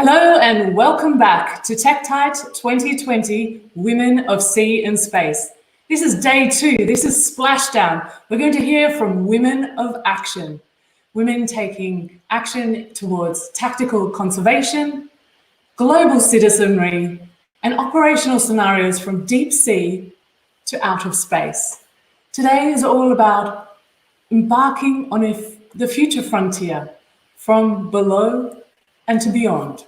Hello and welcome back to Tektite 2020 Women of Sea and Space. This is day 2, this is Splashdown. We're going to hear from women of action, women taking action towards tactical conservation, global citizenry, and operational scenarios from deep sea to out of space. Today is all about embarking on the future frontier from below and to beyond.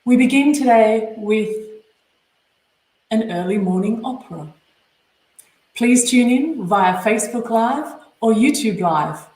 We begin today with an early morning opera. Please tune in via Facebook Live or YouTube Live.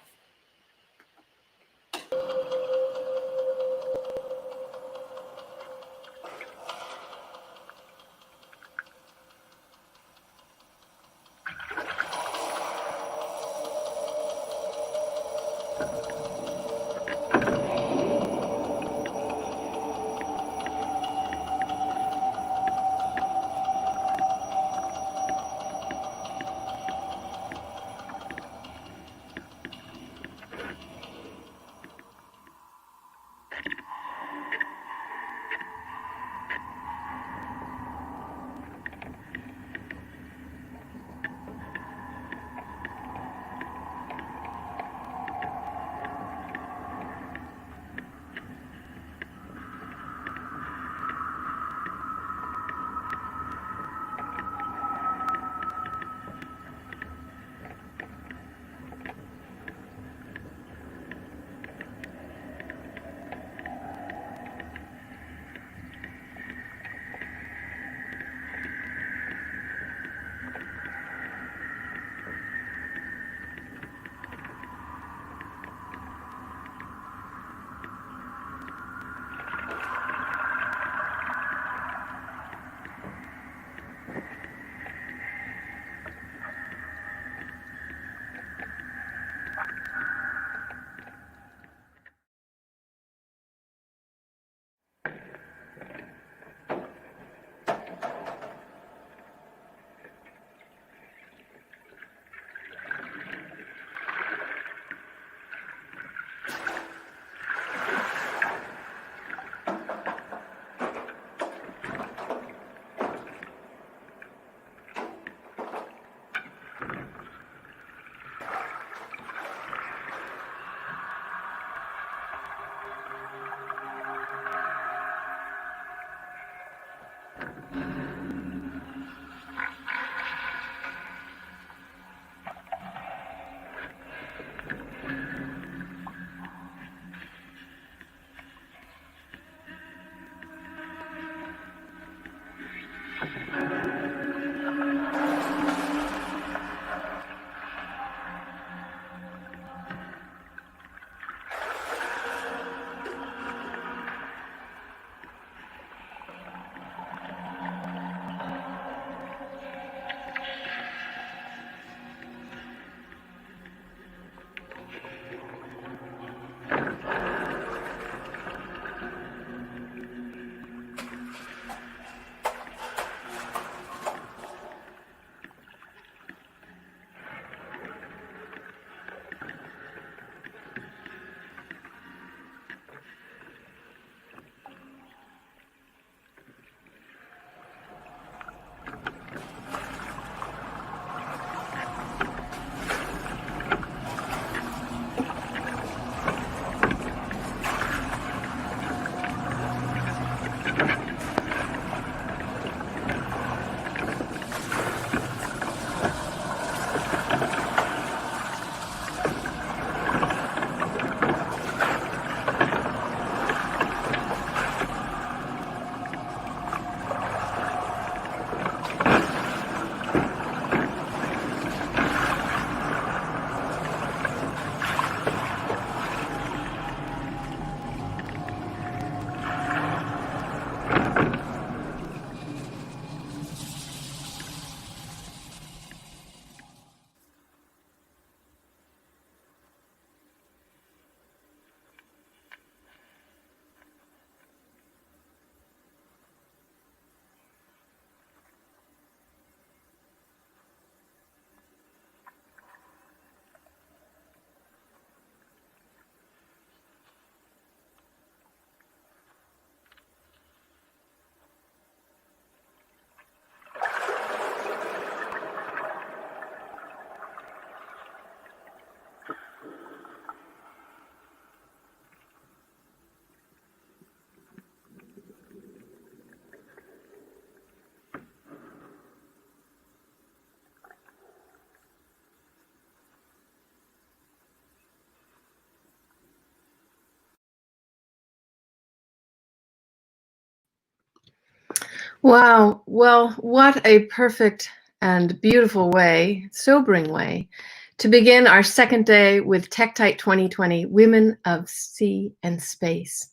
Wow. Well, what a perfect and beautiful way, sobering way, to begin our second day with Tektite 2020, Women of Sea and Space.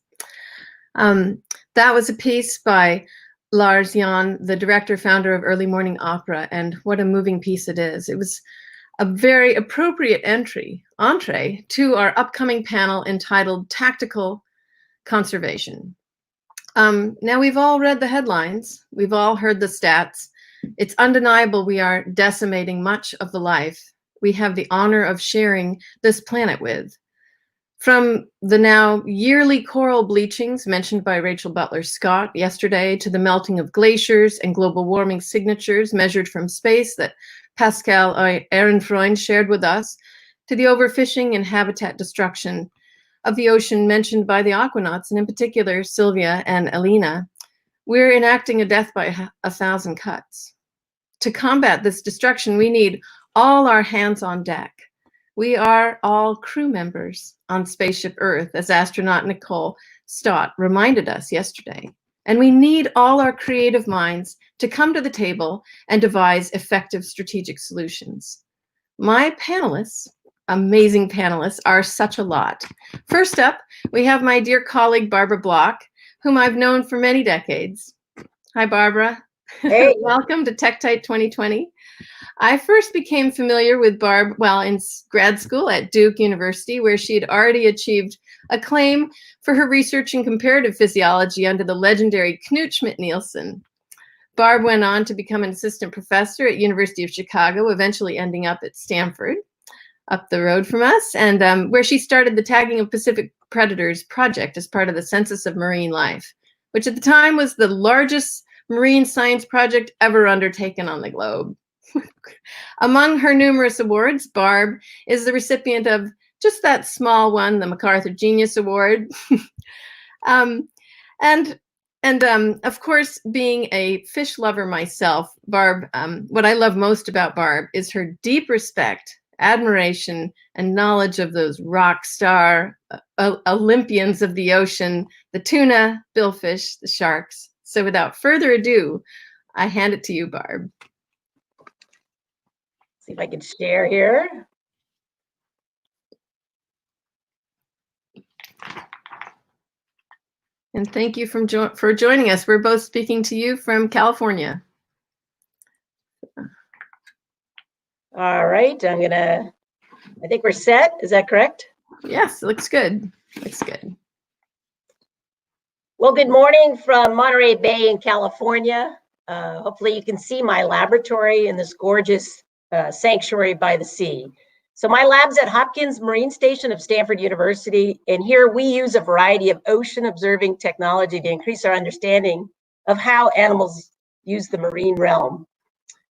That was a piece by Lars, the director, founder of Early Morning Opera, and what a moving piece it is. It was a very appropriate entree to our upcoming panel entitled Tactical Conservation. Now, we've all read the headlines. We've all heard the stats. It's undeniable we are decimating much of the life we have the honor of sharing this planet with. From the now yearly coral bleachings mentioned by Rachel Butler Scott yesterday, to the melting of glaciers and global warming signatures measured from space that Pascal Ehrenfreund shared with us, to the overfishing and habitat destruction of the ocean mentioned by the Aquanauts, and in particular Sylvia and Alina, we're enacting a death by 1,000 cuts. To combat this destruction, we need all our hands on deck. We are all crew members on Spaceship Earth, as astronaut Nicole Stott reminded us yesterday. And we need all our creative minds to come to the table and devise effective strategic solutions. My panelists, amazing panelists, are such a lot. First up, we have my dear colleague, Barbara Block, whom I've known for many decades. Hi, Barbara. Hey. Welcome to Tektite 2020. I first became familiar with Barb while in grad school at Duke University, where she had already achieved acclaim for her research in comparative physiology under the legendary Knut Schmidt-Nielsen. Barb went on to become an assistant professor at University of Chicago, eventually ending up at Stanford, up the road from us, and where she started the Tagging of Pacific Predators project as part of the Census of Marine Life, which at the time was the largest marine science project ever undertaken on the globe. Among her numerous awards, Barb is the recipient of just that small one, the MacArthur Genius Award. Of course, being a fish lover myself, Barb, what I love most about Barb is her deep respect, admiration, and knowledge of those rock star Olympians of the ocean, the tuna, billfish, the sharks. So without further ado, I hand it to you, Barb. See if I can share here. And thank you for joining us. We're both speaking to you from California. All right, I think we're set. Is that correct? Yes, looks good. Looks good. Well, good morning from Monterey Bay in California. Hopefully you can see my laboratory in this gorgeous sanctuary by the sea. So my lab's at Hopkins Marine Station of Stanford University, and here we use a variety of ocean observing technology to increase our understanding of how animals use the marine realm.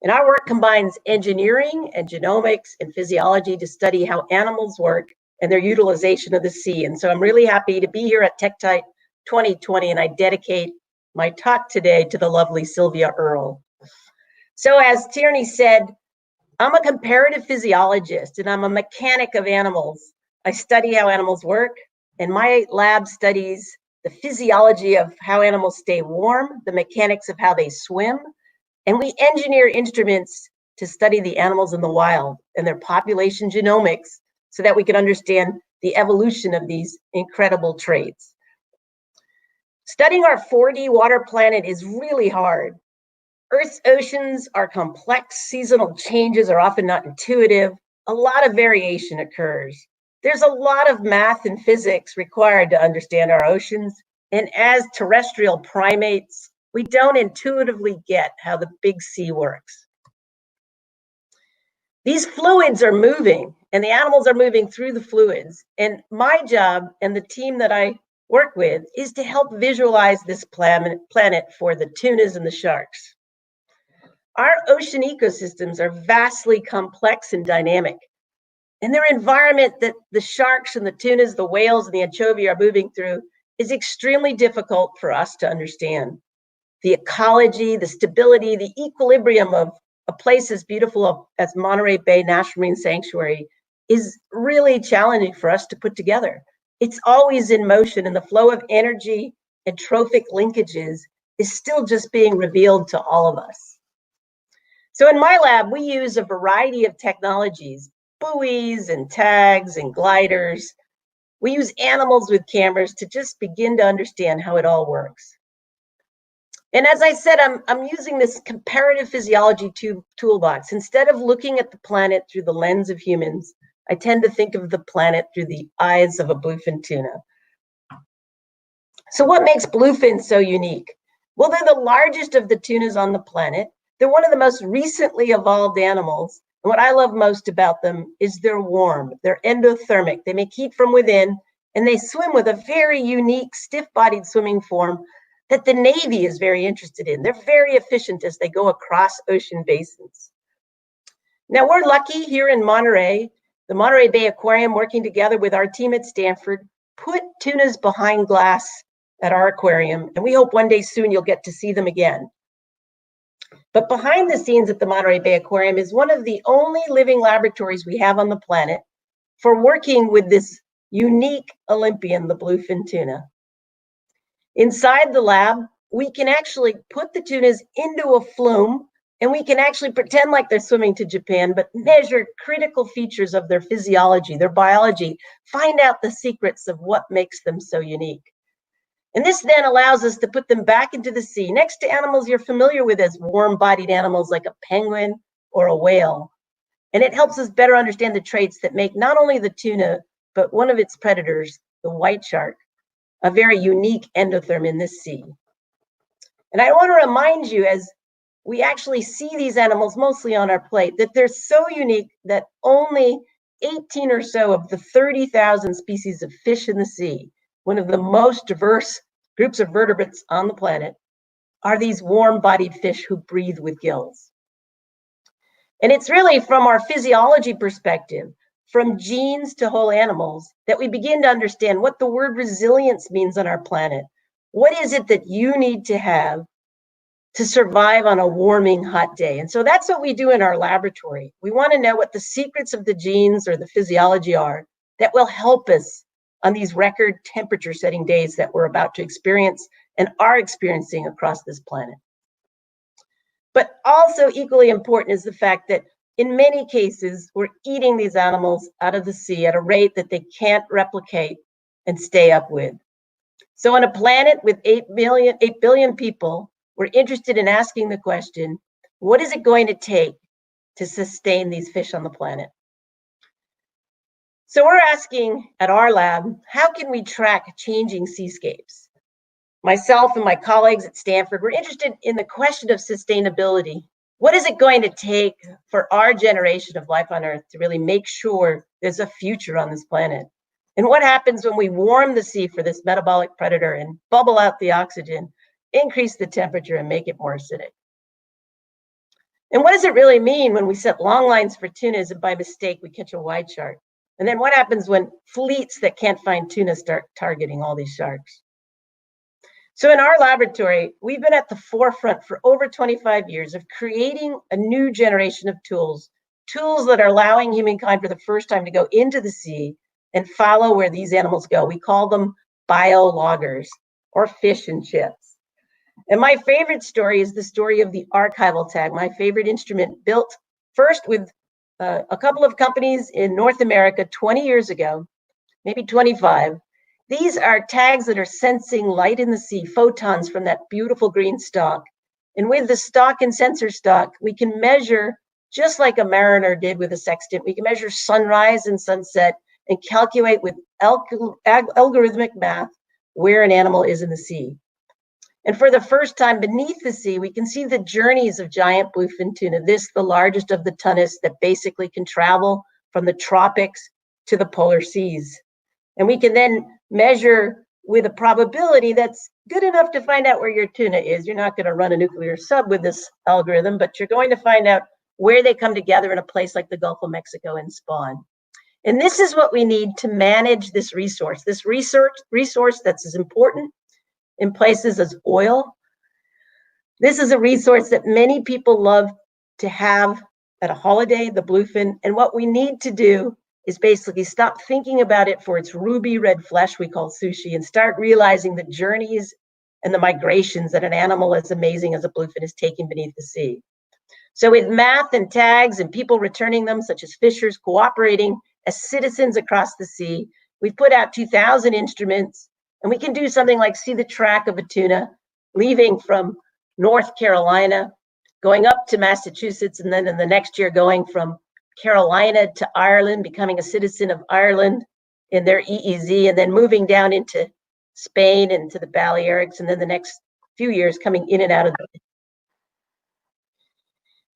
And our work combines engineering and genomics and physiology to study how animals work and their utilization of the sea. And so I'm really happy to be here at Tektite 2020, and I dedicate my talk today to the lovely Sylvia Earle. So as Tierney said, I'm a comparative physiologist and I'm a mechanic of animals. I study how animals work, and my lab studies the physiology of how animals stay warm, the mechanics of how they swim, and we engineer instruments to study the animals in the wild and their population genomics so that we can understand the evolution of these incredible traits. Studying our 4D water planet is really hard. Earth's oceans are complex, seasonal changes are often not intuitive, a lot of variation occurs. There's a lot of math and physics required to understand our oceans, and as terrestrial primates, we don't intuitively get how the big sea works. These fluids are moving, and the animals are moving through the fluids, and my job and the team that I work with is to help visualize this planet for the tunas and the sharks. Our ocean ecosystems are vastly complex and dynamic, and their environment that the sharks and the tunas, the whales and the anchovy are moving through is extremely difficult for us to understand. The ecology, the stability, the equilibrium of a place as beautiful as Monterey Bay National Marine Sanctuary is really challenging for us to put together. It's always in motion, and the flow of energy and trophic linkages is still just being revealed to all of us. So in my lab, we use a variety of technologies, buoys and tags and gliders. We use animals with cameras to just begin to understand how it all works. And as I said, I'm using this comparative physiology toolbox. Instead of looking at the planet through the lens of humans, I tend to think of the planet through the eyes of a bluefin tuna. So what makes bluefins so unique? Well, they're the largest of the tunas on the planet. They're one of the most recently evolved animals. And what I love most about them is they're warm, they're endothermic, they make heat from within, and they swim with a very unique stiff-bodied swimming form that the Navy is very interested in. They're very efficient as they go across ocean basins. Now, we're lucky here in Monterey, the Monterey Bay Aquarium, working together with our team at Stanford, put tunas behind glass at our aquarium, and we hope one day soon you'll get to see them again. But behind the scenes at the Monterey Bay Aquarium is one of the only living laboratories we have on the planet for working with this unique Olympian, the bluefin tuna. Inside the lab, we can actually put the tunas into a flume, and we can actually pretend like they're swimming to Japan, but measure critical features of their physiology, their biology, find out the secrets of what makes them so unique. And this then allows us to put them back into the sea, next to animals you're familiar with as warm-bodied animals like a penguin or a whale. And it helps us better understand the traits that make not only the tuna, but one of its predators, the white shark, a very unique endotherm in this sea. And I want to remind you, as we actually see these animals mostly on our plate, that they're so unique that only 18 or so of the 30,000 species of fish in the sea, one of the most diverse groups of vertebrates on the planet, are these warm-bodied fish who breathe with gills. And it's really from our physiology perspective, from genes to whole animals, that we begin to understand what the word resilience means on our planet. What is it that you need to have to survive on a warming, hot day? And so that's what we do in our laboratory. We want to know what the secrets of the genes or the physiology are that will help us on these record temperature-setting days that we're about to experience and are experiencing across this planet. But also equally important is the fact that in many cases, we're eating these animals out of the sea at a rate that they can't replicate and stay up with. So on a planet with 8 billion people, we're interested in asking the question, what is it going to take to sustain these fish on the planet? So we're asking at our lab, how can we track changing seascapes? Myself and my colleagues at Stanford, we're interested in the question of sustainability. What is it going to take for our generation of life on Earth to really make sure there's a future on this planet? And what happens when we warm the sea for this metabolic predator and bubble out the oxygen, increase the temperature and make it more acidic? And what does it really mean when we set long lines for tunas and by mistake we catch a white shark? And then what happens when fleets that can't find tuna start targeting all these sharks? So in our laboratory, we've been at the forefront for over 25 years of creating a new generation of tools that are allowing humankind for the first time to go into the sea and follow where these animals go. We call them biologgers, or fish and chips. And my favorite story is the story of the archival tag, my favorite instrument, built first with a couple of companies in North America 20 years ago, maybe 25. These are tags that are sensing light in the sea, photons from that beautiful green stalk. And with the stalk and sensor stalk, we can measure, just like a mariner did with a sextant, we can measure sunrise and sunset and calculate with algorithmic math where an animal is in the sea. And for the first time beneath the sea, we can see the journeys of giant bluefin tuna, this the largest of the tunas that basically can travel from the tropics to the polar seas. And we can then measure with a probability that's good enough to find out where your tuna is. You're not going to run a nuclear sub with this algorithm, but you're going to find out where they come together in a place like the Gulf of Mexico and spawn. And this is what we need to manage this resource that's as important in places as oil. This is a resource that many people love to have at a holiday, the bluefin. And what we need to do is basically stop thinking about it for its ruby red flesh we call sushi and start realizing the journeys and the migrations that an animal as amazing as a bluefin is taking beneath the sea. So with math and tags and people returning them, such as fishers cooperating as citizens across the sea, we've put out 2,000 instruments, and we can do something like see the track of a tuna leaving from North Carolina, going up to Massachusetts, and then in the next year going from Carolina to Ireland, becoming a citizen of Ireland in their EEZ, and then moving down into Spain and to the Balearics, and then the next few years coming in and out of the.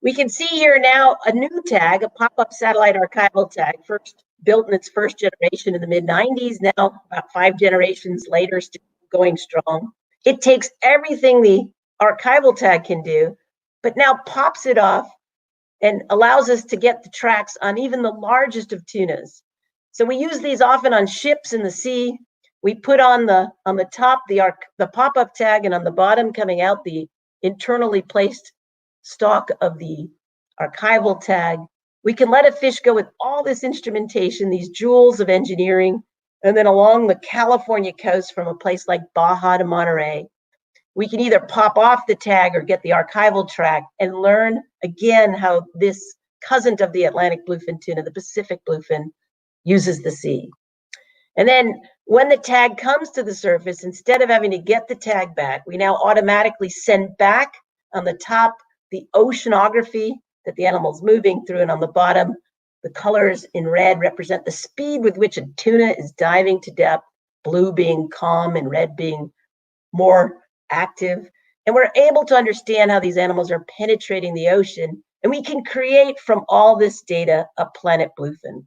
We can see here now a new tag, a pop-up satellite archival tag, first built in its first generation in the mid-90s, now about 5 generations later, still going strong. It takes everything the archival tag can do, but now pops it off and allows us to get the tracks on even the largest of tunas. So we use these often on ships in the sea. We put on the top the pop-up tag, and on the bottom coming out the internally placed stalk of the archival tag. We can let a fish go with all this instrumentation, these jewels of engineering, and then along the California coast from a place like Baja to Monterey, we can either pop off the tag or get the archival track and learn again how this cousin of the Atlantic bluefin tuna, the Pacific bluefin, uses the sea. And then when the tag comes to the surface, instead of having to get the tag back, we now automatically send back on the top the oceanography that the animal's moving through, and on the bottom, the colors in red represent the speed with which a tuna is diving to depth, blue being calm and red being more active. And we're able to understand how these animals are penetrating the ocean, and we can create from all this data a planet bluefin.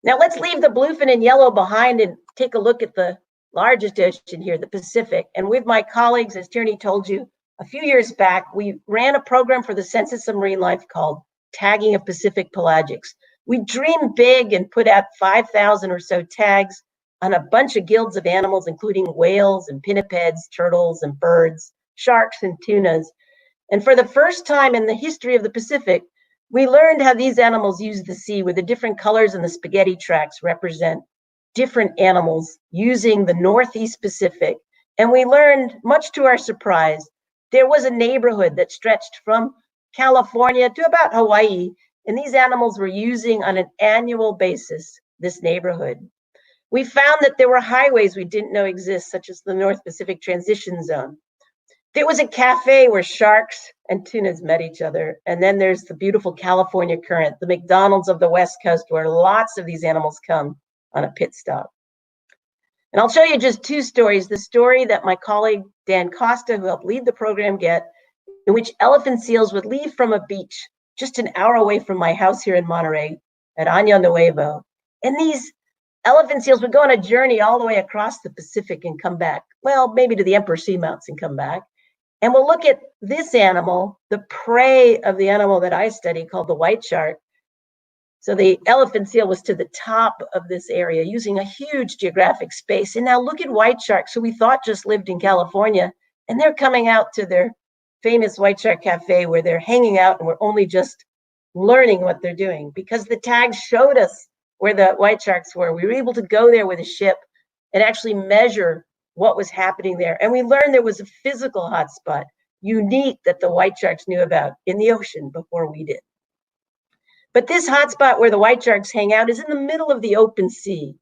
Now let's leave the bluefin in yellow behind and take a look at the largest ocean here, the Pacific. And with my colleagues, as Tierney told you, a few years back, we ran a program for the Census of Marine Life called Tagging of Pacific Pelagics. We dreamed big and put out 5,000 or so tags on a bunch of guilds of animals, including whales and pinnipeds, turtles and birds, sharks and tunas. And for the first time in the history of the Pacific, we learned how these animals use the sea, with the different colors and the spaghetti tracks represent different animals using the Northeast Pacific. And we learned, much to our surprise, there was a neighborhood that stretched from California to about Hawaii, and these animals were using on an annual basis this neighborhood. We found that there were highways we didn't know exist, such as the North Pacific Transition Zone. There was a cafe where sharks and tunas met each other. And then there's the beautiful California current, the McDonald's of the West Coast, where lots of these animals come on a pit stop. And I'll show you just 2 stories. The story that my colleague Dan Costa, who helped lead the program, get, in which elephant seals would leave from a beach just an hour away from my house here in Monterey at Año Nuevo. And these elephant seals would go on a journey all the way across the Pacific and come back. Well, maybe to the Emperor Seamounts and come back. And we'll look at this animal, the prey of the animal that I study, called the white shark. So the elephant seal was to the top of this area, using a huge geographic space. And now look at white sharks, who we thought just lived in California, and they're coming out to their famous White Shark Cafe, where they're hanging out, and we're only just learning what they're doing, because the tags showed us where the white sharks were. We were able to go there with a ship and actually measure what was happening there. And we learned there was a physical hotspot, unique, that the white sharks knew about in the ocean before we did. But this hotspot where the white sharks hang out is in the middle of the open sea.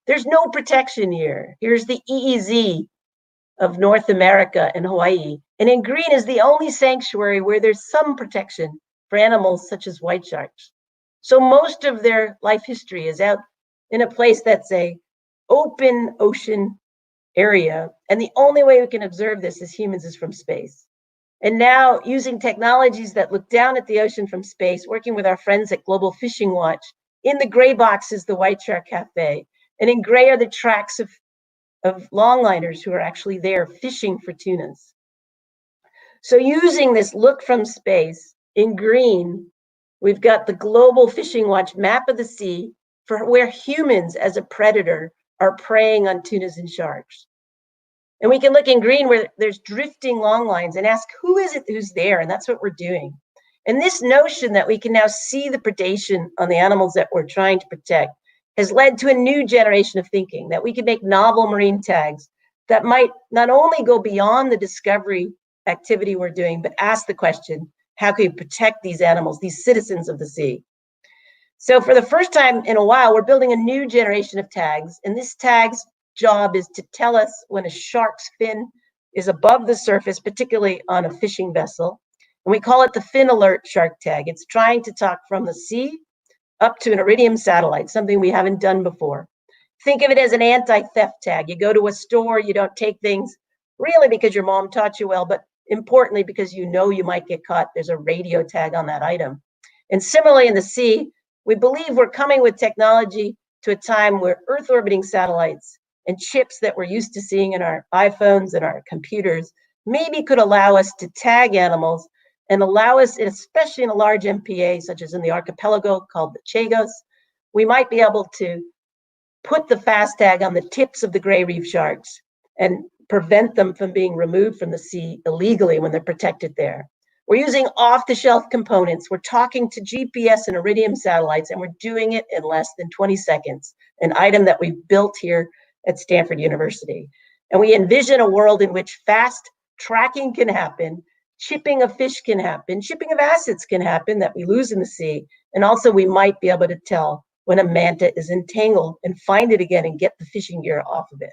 There's no protection here. Here's the EEZ of North America and Hawaii. And in green is the only sanctuary where there's some protection for animals such as white sharks. So most of their life history is out in a place that's a open ocean area. And the only way we can observe this as humans is from space. And now, using technologies that look down at the ocean from space, working with our friends at Global Fishing Watch, in the gray box is the White Shark Cafe. And in gray are the tracks of longliners who are actually there fishing for tunas. So using this look from space, in green, we've got the Global Fishing Watch map of the sea for where humans as a predator are preying on tunas and sharks. And we can look in green where there's drifting long lines and ask, who is it who's there? And that's what we're doing. And this notion that we can now see the predation on the animals that we're trying to protect has led to a new generation of thinking, that we can make novel marine tags that might not only go beyond the discovery activity we're doing, but ask the question, how can we protect these animals, these citizens of the sea? So for the first time in a while, we're building a new generation of tags, and this tag's job is to tell us when a shark's fin is above the surface, particularly on a fishing vessel. And we call it the Fin Alert Shark Tag. It's trying to talk from the sea up to an Iridium satellite, something we haven't done before. Think of it as an anti-theft tag. You go to a store, you don't take things really because your mom taught you well, but importantly because you know you might get caught. There's a radio tag on that item. And similarly in the sea, we believe we're coming with technology to a time where Earth orbiting satellites and chips that we're used to seeing in our iPhones and our computers maybe could allow us to tag animals and allow us, especially in a large MPA, such as in the archipelago called the Chagos, we might be able to put the fast tag on the tips of the gray reef sharks and prevent them from being removed from the sea illegally when they're protected there. We're using off-the-shelf components. We're talking to GPS and Iridium satellites, and we're doing it in less than 20 seconds, an item that we've built here at Stanford University. And we envision a world in which fast tracking can happen, chipping of fish can happen, chipping of assets can happen that we lose in the sea, and also we might be able to tell when a manta is entangled and find it again and get the fishing gear off of it.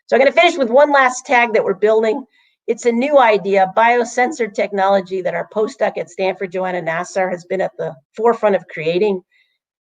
So I'm going to finish with one last tag that we're building. It's a new idea, biosensor technology that our postdoc at Stanford, Joanna Nassar, has been at the forefront of creating.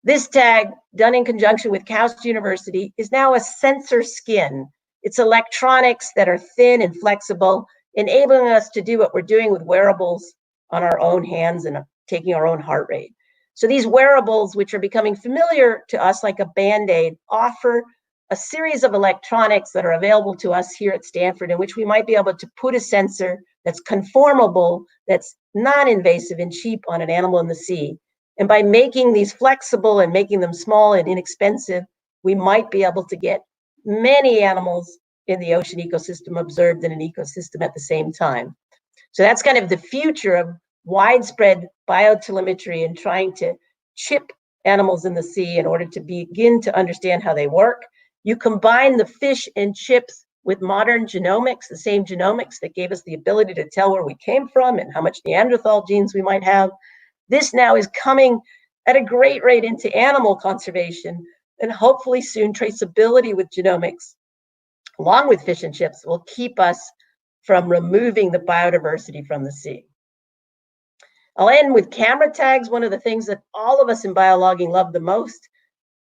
This tag, done in conjunction with KAUST University, is now a sensor skin. It's electronics that are thin and flexible, enabling us to do what we're doing with wearables on our own hands and taking our own heart rate. So these wearables, which are becoming familiar to us like a Band-Aid, offer a series of electronics that are available to us here at Stanford, in which we might be able to put a sensor that's conformable, that's non-invasive and cheap on an animal in the sea. And by making these flexible and making them small and inexpensive, we might be able to get many animals in the ocean ecosystem observed in an ecosystem at the same time. So that's kind of the future of widespread biotelemetry and trying to chip animals in the sea in order to begin to understand how they work. You combine the fish and chips with modern genomics, the same genomics that gave us the ability to tell where we came from and how much Neanderthal genes we might have. This now is coming at a great rate into animal conservation, and hopefully soon traceability with genomics, along with fish and chips, will keep us from removing the biodiversity from the sea. I'll end with camera tags, one of the things that all of us in biologging love the most.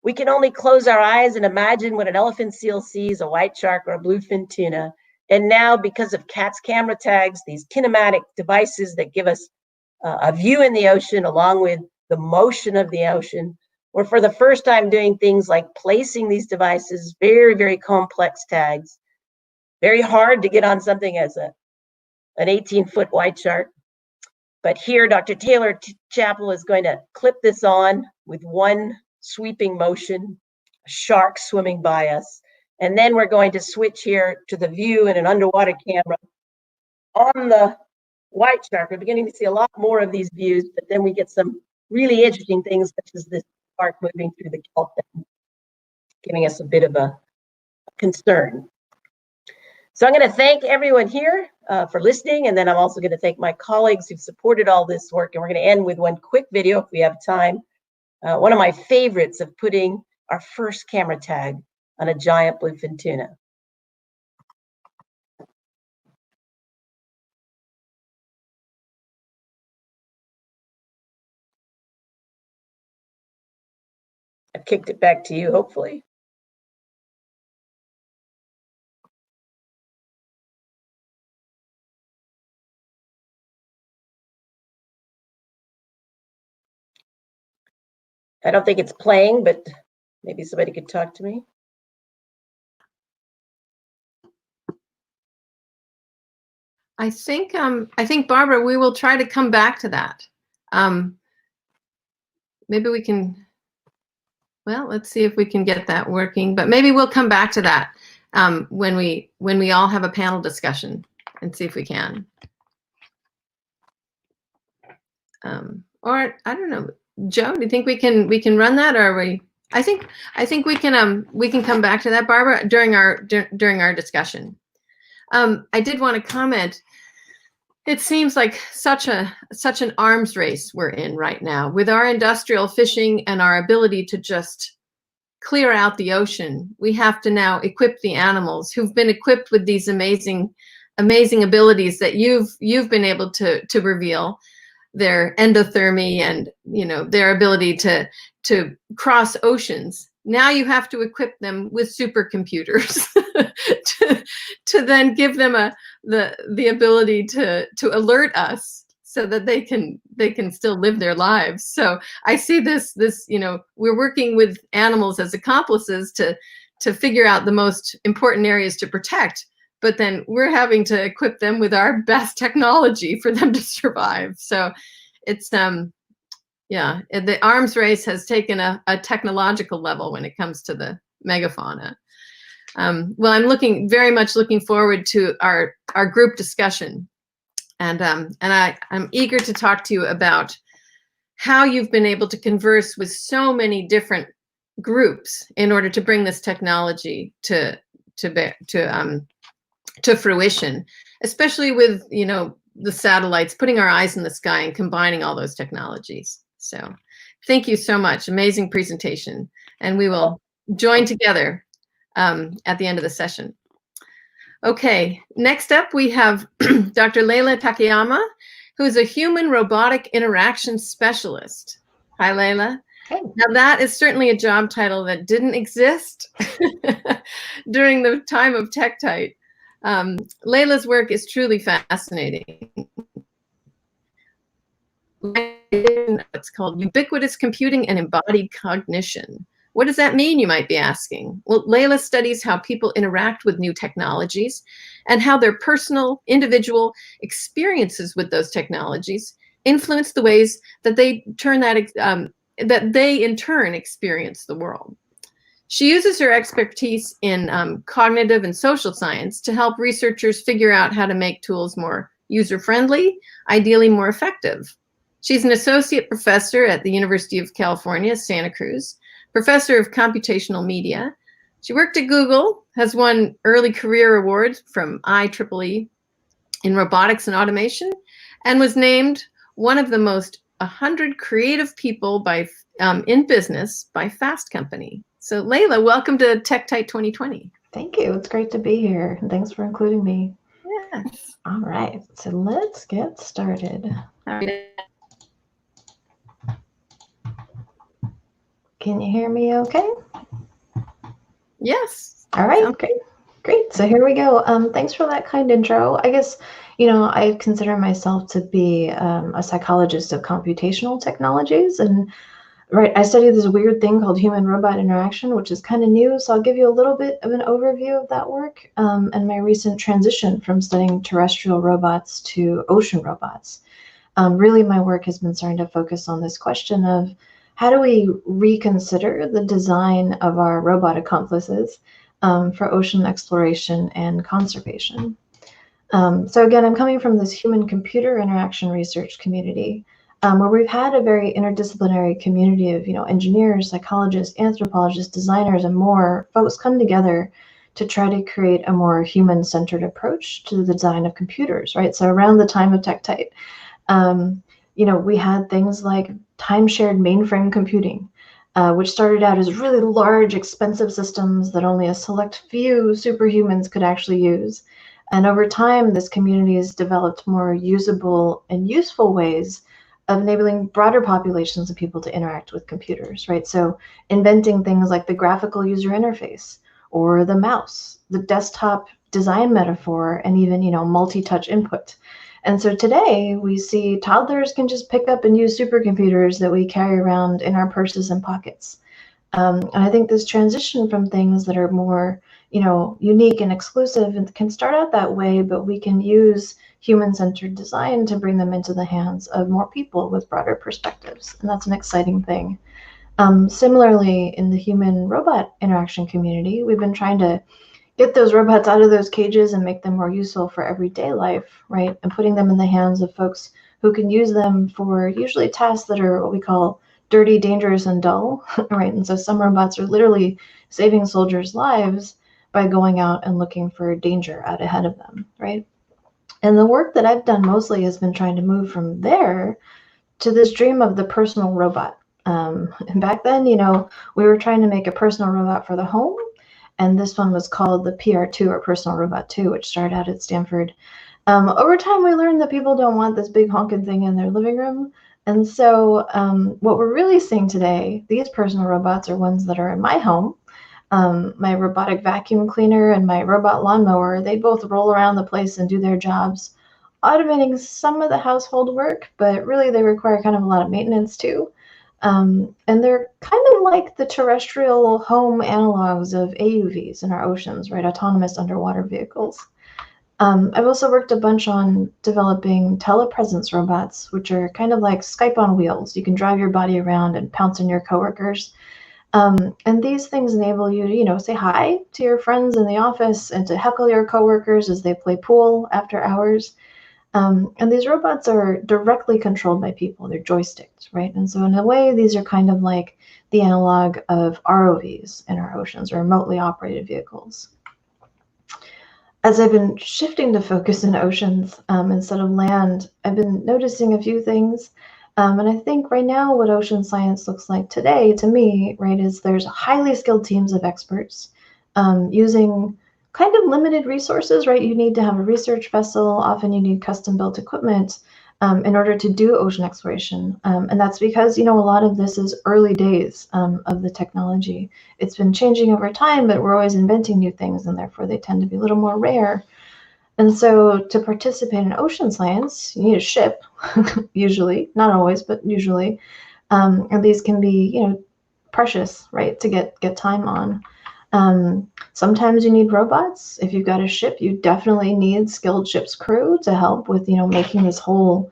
We can only close our eyes and imagine what an elephant seal sees, a white shark or a bluefin tuna. And now, because of CAT's camera tags, these kinematic devices that give us a view in the ocean along with the motion of the ocean, we're for the first time doing things like placing these devices, very, very complex tags, very hard to get on something as an 18-foot white shark. But here, Dr. Taylor Chappell is going to clip this on with one sweeping motion, a shark swimming by us. And then we're going to switch here to the view in an underwater camera on the white shark. We're beginning to see a lot more of these views, but then we get some really interesting things, such as this shark moving through the kelp, giving us a bit of a concern. So I'm going to thank everyone here for listening, and then I'm also going to thank my colleagues who've supported all this work. And we're going to end with one quick video if we have time. One of my favorites of putting our first camera tag on a giant bluefin tuna. I've kicked it back to you, hopefully. I don't think it's playing, but maybe somebody could talk to me. I think Barbara, we will try to come back to that. Maybe we can. Well, let's see if we can get that working. But maybe we'll come back to that when we all have a panel discussion and see if we can. Or I don't know, Joe. Do you think we can run that, or I think we can come back to that, Barbara, during our discussion. I did want to comment. It seems like such an arms race we're in right now with our industrial fishing and our ability to just clear out the ocean. We have to now equip the animals who've been equipped with these amazing abilities that you've been able to reveal, their endothermy and their ability to cross oceans. Now you have to equip them with supercomputers to then give them the ability to alert us so that they can still live their lives. So I see this we're working with animals as accomplices to figure out the most important areas to protect, but then we're having to equip them with our best technology for them to survive. So it's the arms race has taken a technological level when it comes to the megafauna. Well, I'm very much looking forward to our group discussion, and I'm eager to talk to you about how you've been able to converse with so many different groups in order to bring this technology to fruition, especially with the satellites, putting our eyes in the sky and combining all those technologies. So thank you so much. Amazing presentation. And we will join together at the end of the session. Okay, next up we have Dr. Leila Takayama, who is a human-robotic interaction specialist. Hi, Leila. Hey. Now that is certainly a job title that didn't exist during the time of Tektite. Leila's work is truly fascinating. It's called Ubiquitous Computing and Embodied Cognition. What does that mean, you might be asking? Well, Leila studies how people interact with new technologies and how their personal, individual experiences with those technologies influence the ways that they in turn experience the world. She uses her expertise in cognitive and social science to help researchers figure out how to make tools more user-friendly, ideally more effective. She's an associate professor at the University of California, Santa Cruz, professor of computational media. She worked at Google, has won early career awards from IEEE in robotics and automation, and was named one of the most 100 creative people in business by Fast Company. So Leila, welcome to Tektite 2020. Thank you. It's great to be here. And thanks for including me. Yes. All right. So let's get started. Can you hear me okay? Yes. All right. Great. So here we go. Thanks for that kind intro. I guess, I consider myself to be a psychologist of computational technologies. And I study this weird thing called human-robot interaction, which is kind of new. So I'll give you a little bit of an overview of that work and my recent transition from studying terrestrial robots to ocean robots. Really, my work has been starting to focus on this question of how do we reconsider the design of our robot accomplices for ocean exploration and conservation. So again, I'm coming from this human-computer interaction research community where we've had a very interdisciplinary community of engineers, psychologists, anthropologists, designers, and more folks come together to try to create a more human-centered approach to the design of computers, right? So around the time of Tektite, we had things like time-shared mainframe computing, which started out as really large, expensive systems that only a select few superhumans could actually use. And over time, this community has developed more usable and useful ways of enabling broader populations of people to interact with computers, right? So inventing things like the graphical user interface or the mouse, the desktop design metaphor, and even, multi-touch input. And so today we see toddlers can just pick up and use supercomputers that we carry around in our purses and pockets. And I think this transition from things that are more, unique and exclusive and can start out that way, but we can use human-centered design to bring them into the hands of more people with broader perspectives. And that's an exciting thing. Similarly, in the human-robot interaction community, we've been trying to get those robots out of those cages and make them more useful for everyday life, right? And putting them in the hands of folks who can use them for usually tasks that are what we call dirty, dangerous, and dull, right? And so some robots are literally saving soldiers' lives by going out and looking for danger out ahead of them, right? And the work that I've done mostly has been trying to move from there to this dream of the personal robot. And back then, we were trying to make a personal robot for the home, and this one was called the PR2, or Personal Robot 2, which started out at Stanford. Over time, we learned that people don't want this big honking thing in their living room. And so what we're really seeing today, these personal robots are ones that are in my home. My robotic vacuum cleaner and my robot lawnmower, they both roll around the place and do their jobs, automating some of the household work, but really they require kind of a lot of maintenance too. And they're kind of like the terrestrial home analogs of AUVs in our oceans, right? Autonomous underwater vehicles. I've also worked a bunch on developing telepresence robots, which are kind of like Skype on wheels. You can drive your body around and pounce on your coworkers. And these things enable you to, say hi to your friends in the office and to heckle your coworkers as they play pool after hours. And these robots are directly controlled by people. They're joysticks, right? And so in a way, these are kind of like the analog of ROVs in our oceans, or remotely operated vehicles. As I've been shifting to focus in oceans instead of land, I've been noticing a few things. And I think right now what ocean science looks like today, to me, right, is there's highly skilled teams of experts using kind of limited resources, right? You need to have a research vessel. Often you need custom-built equipment in order to do ocean exploration. And that's because, a lot of this is early days of the technology. It's been changing over time, but we're always inventing new things, and therefore they tend to be a little more rare. And so to participate in ocean science, you need a ship, usually, not always, but usually. And these can be, precious, right, to get time on. Sometimes you need robots. If you've got a ship, you definitely need skilled ship's crew to help with, making this whole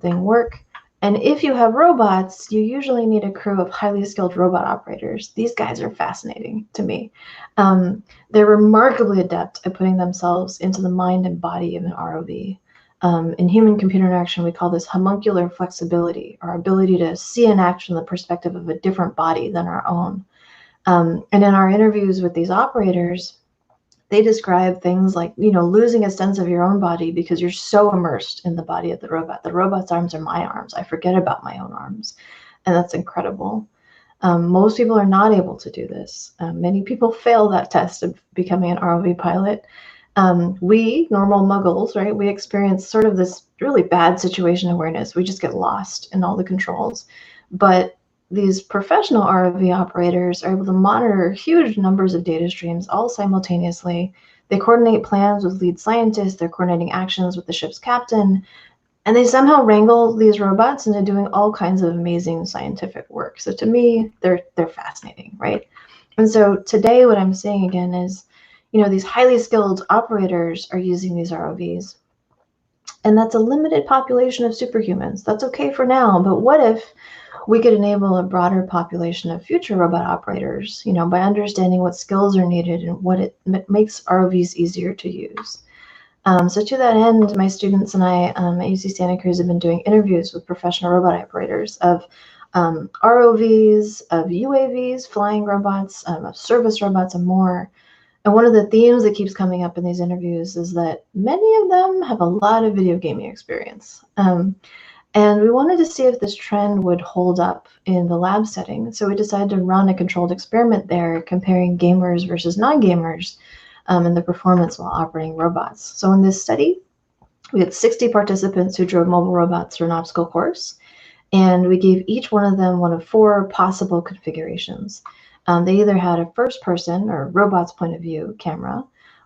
thing work. And if you have robots, you usually need a crew of highly skilled robot operators. These guys are fascinating to me. They're remarkably adept at putting themselves into the mind and body of an ROV. In human-computer interaction, we call this homuncular flexibility, our ability to see an action from the perspective of a different body than our own. And in our interviews with these operators, they describe things like, losing a sense of your own body because you're so immersed in the body of the robot. The robot's arms are my arms. I forget about my own arms. And that's incredible. Most people are not able to do this. Many people fail that test of becoming an ROV pilot. We, normal muggles, right, we experience sort of this really bad situation awareness. We just get lost in all the controls. But these professional ROV operators are able to monitor huge numbers of data streams all simultaneously. They coordinate plans with lead scientists, they're coordinating actions with the ship's captain, and they somehow wrangle these robots into doing all kinds of amazing scientific work. So to me, they're fascinating, right? And so today what I'm seeing again is, these highly skilled operators are using these ROVs. And that's a limited population of superhumans. That's okay for now, but what if we could enable a broader population of future robot operators, by understanding what skills are needed and what it makes ROVs easier to use. So to that end, my students and I at UC Santa Cruz have been doing interviews with professional robot operators of ROVs, of UAVs, flying robots, of service robots, and more. And one of the themes that keeps coming up in these interviews is that many of them have a lot of video gaming experience. And we wanted to see if this trend would hold up in the lab setting. So we decided to run a controlled experiment there, comparing gamers versus non-gamers in the performance while operating robots. So in this study, we had 60 participants who drove mobile robots through an obstacle course. And we gave each one of them one of 4 possible configurations. They either had a first-person or robot's point of view camera,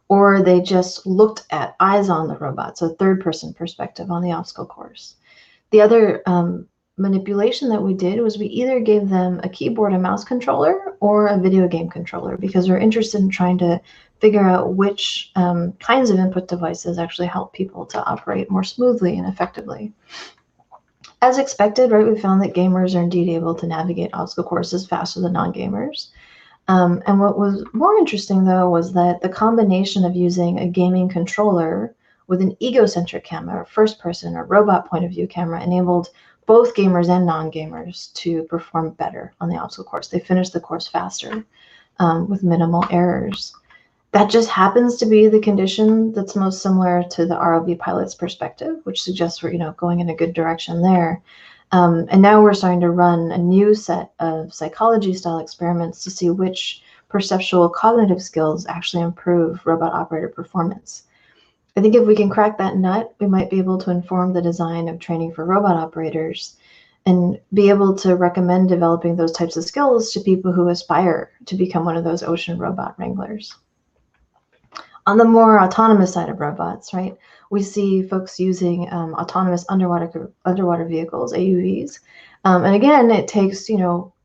or they just looked at eyes on the robot, so third-person perspective on the obstacle course. The other manipulation that we did was we either gave them a keyboard and mouse controller or a video game controller, because we're interested in trying to figure out which kinds of input devices actually help people to operate more smoothly and effectively. As expected, right, we found that gamers are indeed able to navigate obstacle courses faster than non-gamers. And what was more interesting, though, was that the combination of using a gaming controller with an egocentric camera, or first-person or robot point of view camera, enabled both gamers and non-gamers to perform better on the obstacle course. They finish the course faster with minimal errors. That just happens to be the condition that's most similar to the ROV pilot's perspective, which suggests we're going in a good direction there. And now we're starting to run a new set of psychology-style experiments to see which perceptual cognitive skills actually improve robot operator performance. I think if we can crack that nut, we might be able to inform the design of training for robot operators and be able to recommend developing those types of skills to people who aspire to become one of those ocean robot wranglers. On the more autonomous side of robots, right, we see folks using autonomous underwater vehicles, AUVs. And again, it takes,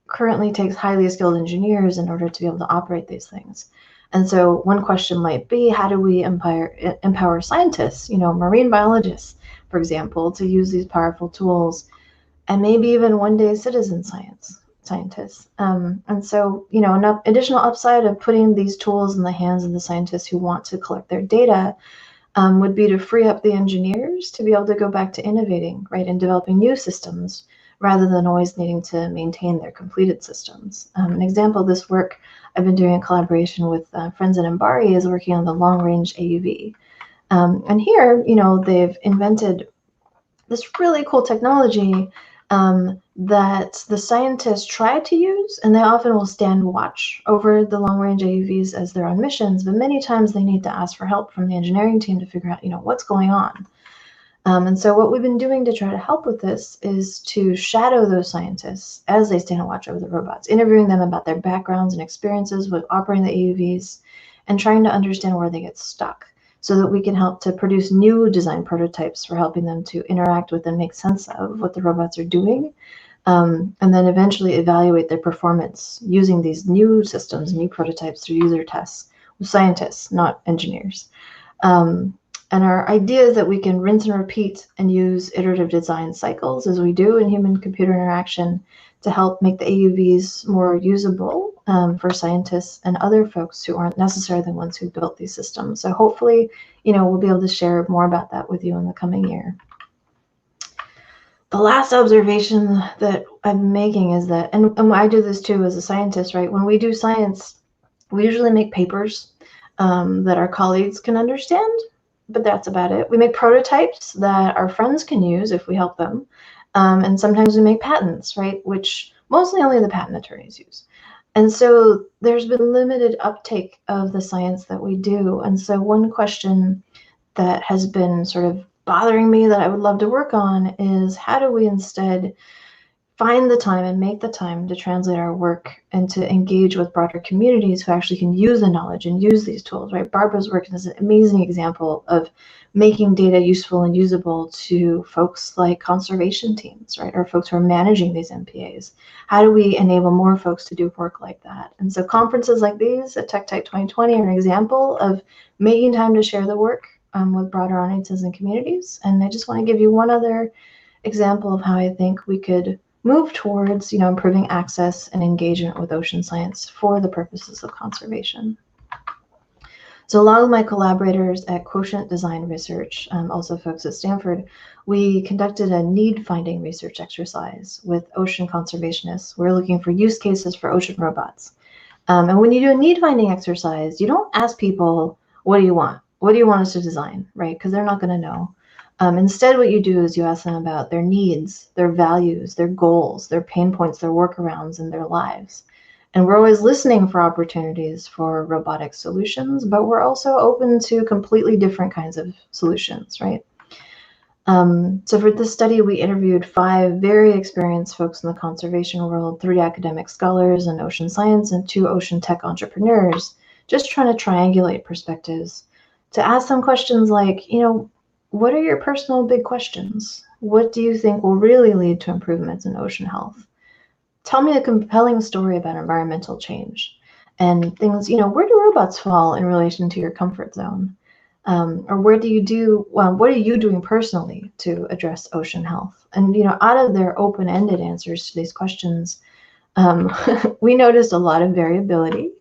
currently takes highly skilled engineers in order to be able to operate these things. And so one question might be, how do we empower scientists, marine biologists, for example, to use these powerful tools, and maybe even one day citizen scientists. And so, an additional upside of putting these tools in the hands of the scientists who want to collect their data would be to free up the engineers to be able to go back to innovating, right, and developing new systems rather than always needing to maintain their completed systems. An example of this work I've been doing in collaboration with friends at Mbari is working on the long-range AUV. And here, they've invented this really cool technology that the scientists try to use, and they often will stand watch over the long-range AUVs as they're on missions, but many times they need to ask for help from the engineering team to figure out, what's going on. And so what we've been doing to try to help with this is to shadow those scientists as they stand and watch over the robots, interviewing them about their backgrounds and experiences with operating the AUVs, and trying to understand where they get stuck so that we can help to produce new design prototypes for helping them to interact with and make sense of what the robots are doing, and then eventually evaluate their performance using these new systems, new prototypes through user tests with scientists, not engineers. And our idea is that we can rinse and repeat and use iterative design cycles as we do in human-computer interaction to help make the AUVs more usable for scientists and other folks who aren't necessarily the ones who built these systems. So hopefully, we'll be able to share more about that with you in the coming year. The last observation that I'm making is that, and I do this too as a scientist, right? When we do science, we usually make papers that our colleagues can understand, but that's about it. We make prototypes that our friends can use if we help them. And sometimes we make patents, right? Which mostly only the patent attorneys use. And so there's been limited uptake of the science that we do. And so one question that has been sort of bothering me that I would love to work on is, how do we instead find the time and make the time to translate our work and to engage with broader communities who actually can use the knowledge and use these tools, right? Barbara's work is an amazing example of making data useful and usable to folks like conservation teams, right? Or folks who are managing these MPAs. How do we enable more folks to do work like that? And so conferences like these at Tektite 2020 are an example of making time to share the work with broader audiences and communities. And I just want to give you one other example of how I think we could move towards, improving access and engagement with ocean science for the purposes of conservation. So along with my collaborators at Quotient Design Research, also folks at Stanford, we conducted a need-finding research exercise with ocean conservationists. We're looking for use cases for ocean robots. And when you do a need-finding exercise, you don't ask people, what do you want? What do you want us to design, right? Because they're not going to know. Instead, what you do is you ask them about their needs, their values, their goals, their pain points, their workarounds, and their lives. And we're always listening for opportunities for robotic solutions, but we're also open to completely different kinds of solutions, right? So for this study, we interviewed 5 very experienced folks in the conservation world, 3 academic scholars in ocean science, and 2 ocean tech entrepreneurs, just trying to triangulate perspectives to ask them questions like, what are your personal big questions? What do you think will really lead to improvements in ocean health? Tell me a compelling story about environmental change and things, where do robots fall in relation to your comfort zone? Or what are you doing personally to address ocean health? And, out of their open-ended answers to these questions, we noticed a lot of variability.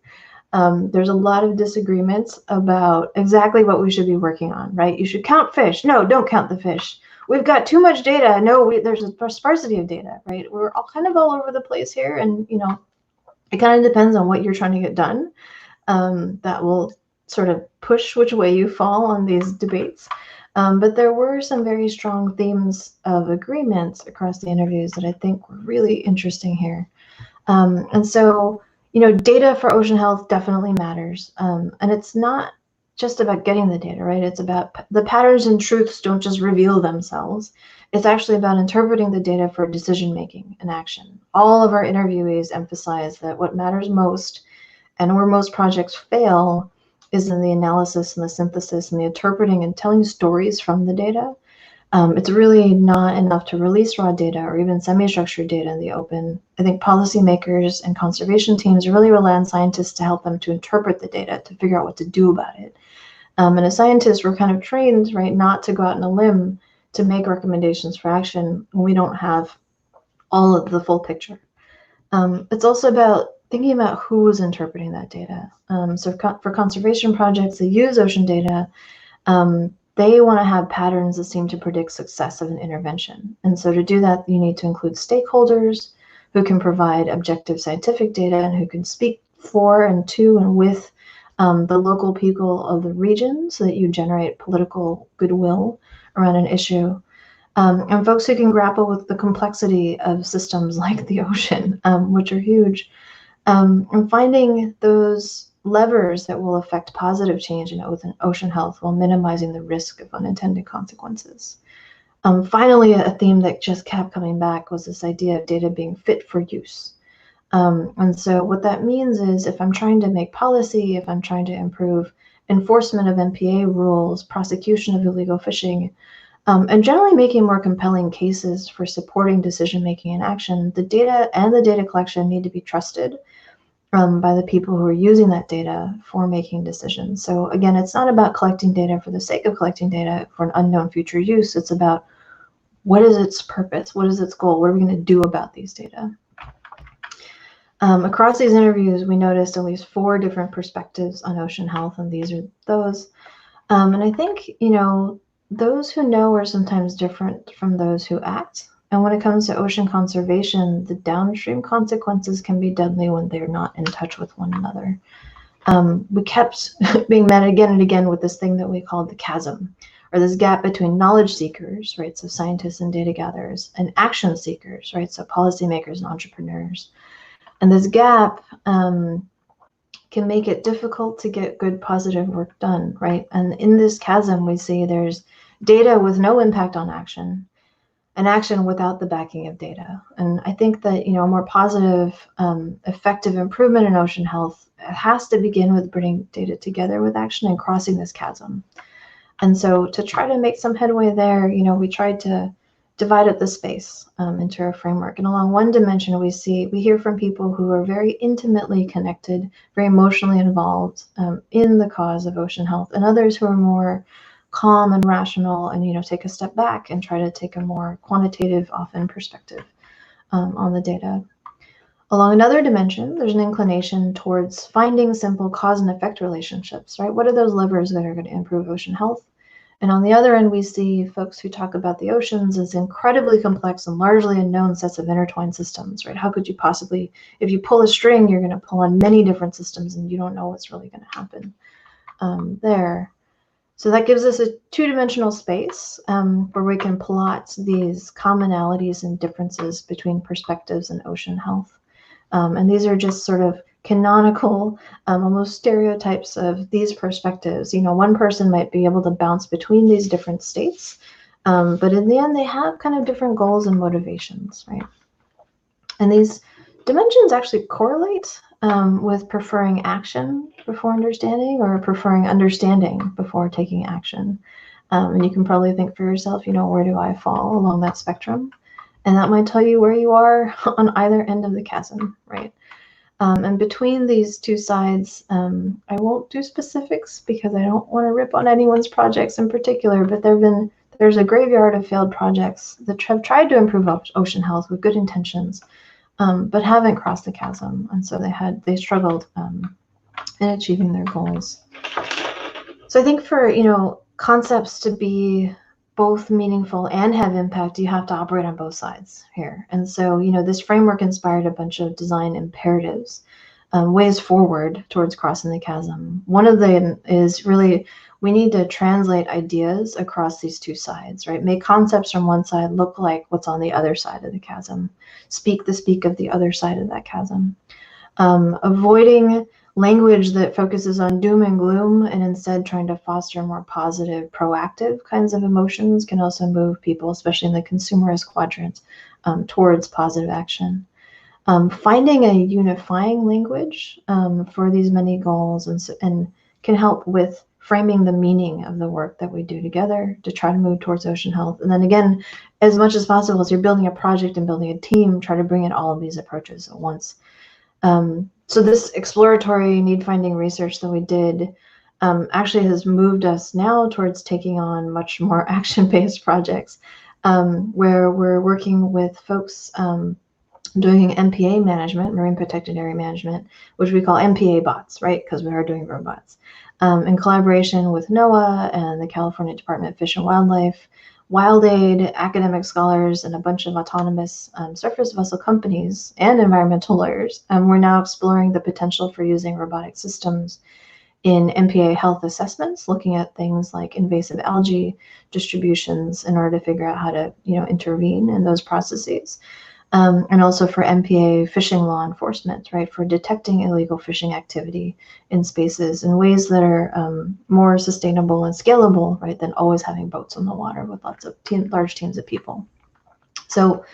There's a lot of disagreements about exactly what we should be working on, right? You should count fish. No, don't count the fish. we've got too much data. No, there's a sparsity of data, right? We're all kind of all over the place here. And, you know, it kind of depends on what you're trying to get done. That will sort of push which way you fall on these debates. But there were some very strong themes of agreement across the interviews that I think were really interesting here. And so, you know, data for ocean health definitely matters. And it's not just about getting the data, right? It's about the patterns and truths don't just reveal themselves. It's actually about interpreting the data for decision-making and action. All of our interviewees emphasize that what matters most and where most projects fail is in the analysis and the synthesis and the interpreting and telling stories from the data. It's really not enough to release raw data or even semi-structured data in the open. I think policymakers and conservation teams really rely on scientists to help them to interpret the data, to figure out what to do about it. And as scientists, we're kind of trained, right, not to go out on a limb to make recommendations for action when we don't have all of the full picture. It's also about thinking about who is interpreting that data. So for conservation projects that use ocean data, they want to have patterns that seem to predict success of an intervention. And so to do that, you need to include stakeholders who can provide objective scientific data and who can speak for and to and with the local people of the region so that you generate political goodwill around an issue. And folks who can grapple with the complexity of systems like the ocean, which are huge. And finding those levers that will affect positive change in ocean health while minimizing the risk of unintended consequences. Finally, a theme that just kept coming back was this idea of data being fit for use. And so what that means is if I'm trying to make policy, if I'm trying to improve enforcement of NPA rules, prosecution of illegal fishing, and generally making more compelling cases for supporting decision-making and action, the data and the data collection need to be trusted by the people who are using that data for making decisions. So again, it's not about collecting data for the sake of collecting data for an unknown future use. It's about what is its purpose? What is its goal? What are we going to do about these data? Across these interviews, we noticed at least 4 different perspectives on ocean health, and these are those. And I think, you know, those who know are sometimes different from those who act. And when it comes to ocean conservation, the downstream consequences can be deadly when they're not in touch with one another. We kept being met again and again with this thing that we called the chasm, or this gap between knowledge seekers, right, so scientists and data gatherers, and action seekers, right, so policymakers and entrepreneurs. And this gap can make it difficult to get good positive work done, right? And in this chasm, we see there's data with no impact on action, and action without the backing of data. And I think that, you know, a more positive, effective improvement in ocean health has to begin with bringing data together with action and crossing this chasm. And so to try to make some headway there, you know, we tried to divide up the space into a framework. And along one dimension, we hear from people who are very intimately connected, very emotionally involved in the cause of ocean health, and others who are more calm and rational and, you know, take a step back and try to take a more quantitative, often perspective on the data. Along another dimension, there's an inclination towards finding simple cause and effect relationships, right? What are those levers that are going to improve ocean health? And on the other end, we see folks who talk about the oceans as incredibly complex and largely unknown sets of intertwined systems, right? How could you possibly, if you pull a string, you're going to pull on many different systems and you don't know what's really going to happen there. So that gives us a 2-dimensional space where we can plot these commonalities and differences between perspectives and ocean health. And these are just sort of canonical, almost stereotypes of these perspectives. You know, one person might be able to bounce between these different states, but in the end, they have kind of different goals and motivations, right? And these dimensions actually correlate with preferring action before understanding or preferring understanding before taking action. And you can probably think for yourself, you know, where do I fall along that spectrum? And that might tell you where you are on either end of the chasm, right? And between these two sides, I won't do specifics because I don't want to rip on anyone's projects in particular, but there's a graveyard of failed projects that have tried to improve ocean health with good intentions, but haven't crossed the chasm. And so they struggled in achieving their goals. So I think for, you know, concepts to be both meaningful and have impact, you have to operate on both sides here. And so, this framework inspired a bunch of design imperatives, ways forward towards crossing the chasm. One of them is really, we need to translate ideas across these two sides, right? Make concepts from one side look like what's on the other side of the chasm. Speak the speak of the other side of that chasm. Avoiding language that focuses on doom and gloom and instead trying to foster more positive, proactive kinds of emotions can also move people, especially in the consumerist quadrant, towards positive action. Finding a unifying language for these many goals and can help with framing the meaning of the work that we do together to try to move towards ocean health. And then again, as much as possible, as you're building a project and building a team, try to bring in all of these approaches at once. So this exploratory need-finding research that we did actually has moved us now towards taking on much more action-based projects, where we're working with folks doing MPA management, marine protected area management, which we call MPA bots, right? Because we are doing robots, in collaboration with NOAA and the California Department of Fish and Wildlife, WildAid, academic scholars, and a bunch of autonomous surface vessel companies and environmental lawyers. We're now exploring the potential for using robotic systems in MPA health assessments, looking at things like invasive algae distributions in order to figure out how to, intervene in those processes. And also for MPA fishing law enforcement, right, for detecting illegal fishing activity in spaces in ways that are more sustainable and scalable, right, than always having boats on the water with lots of large teams of people. So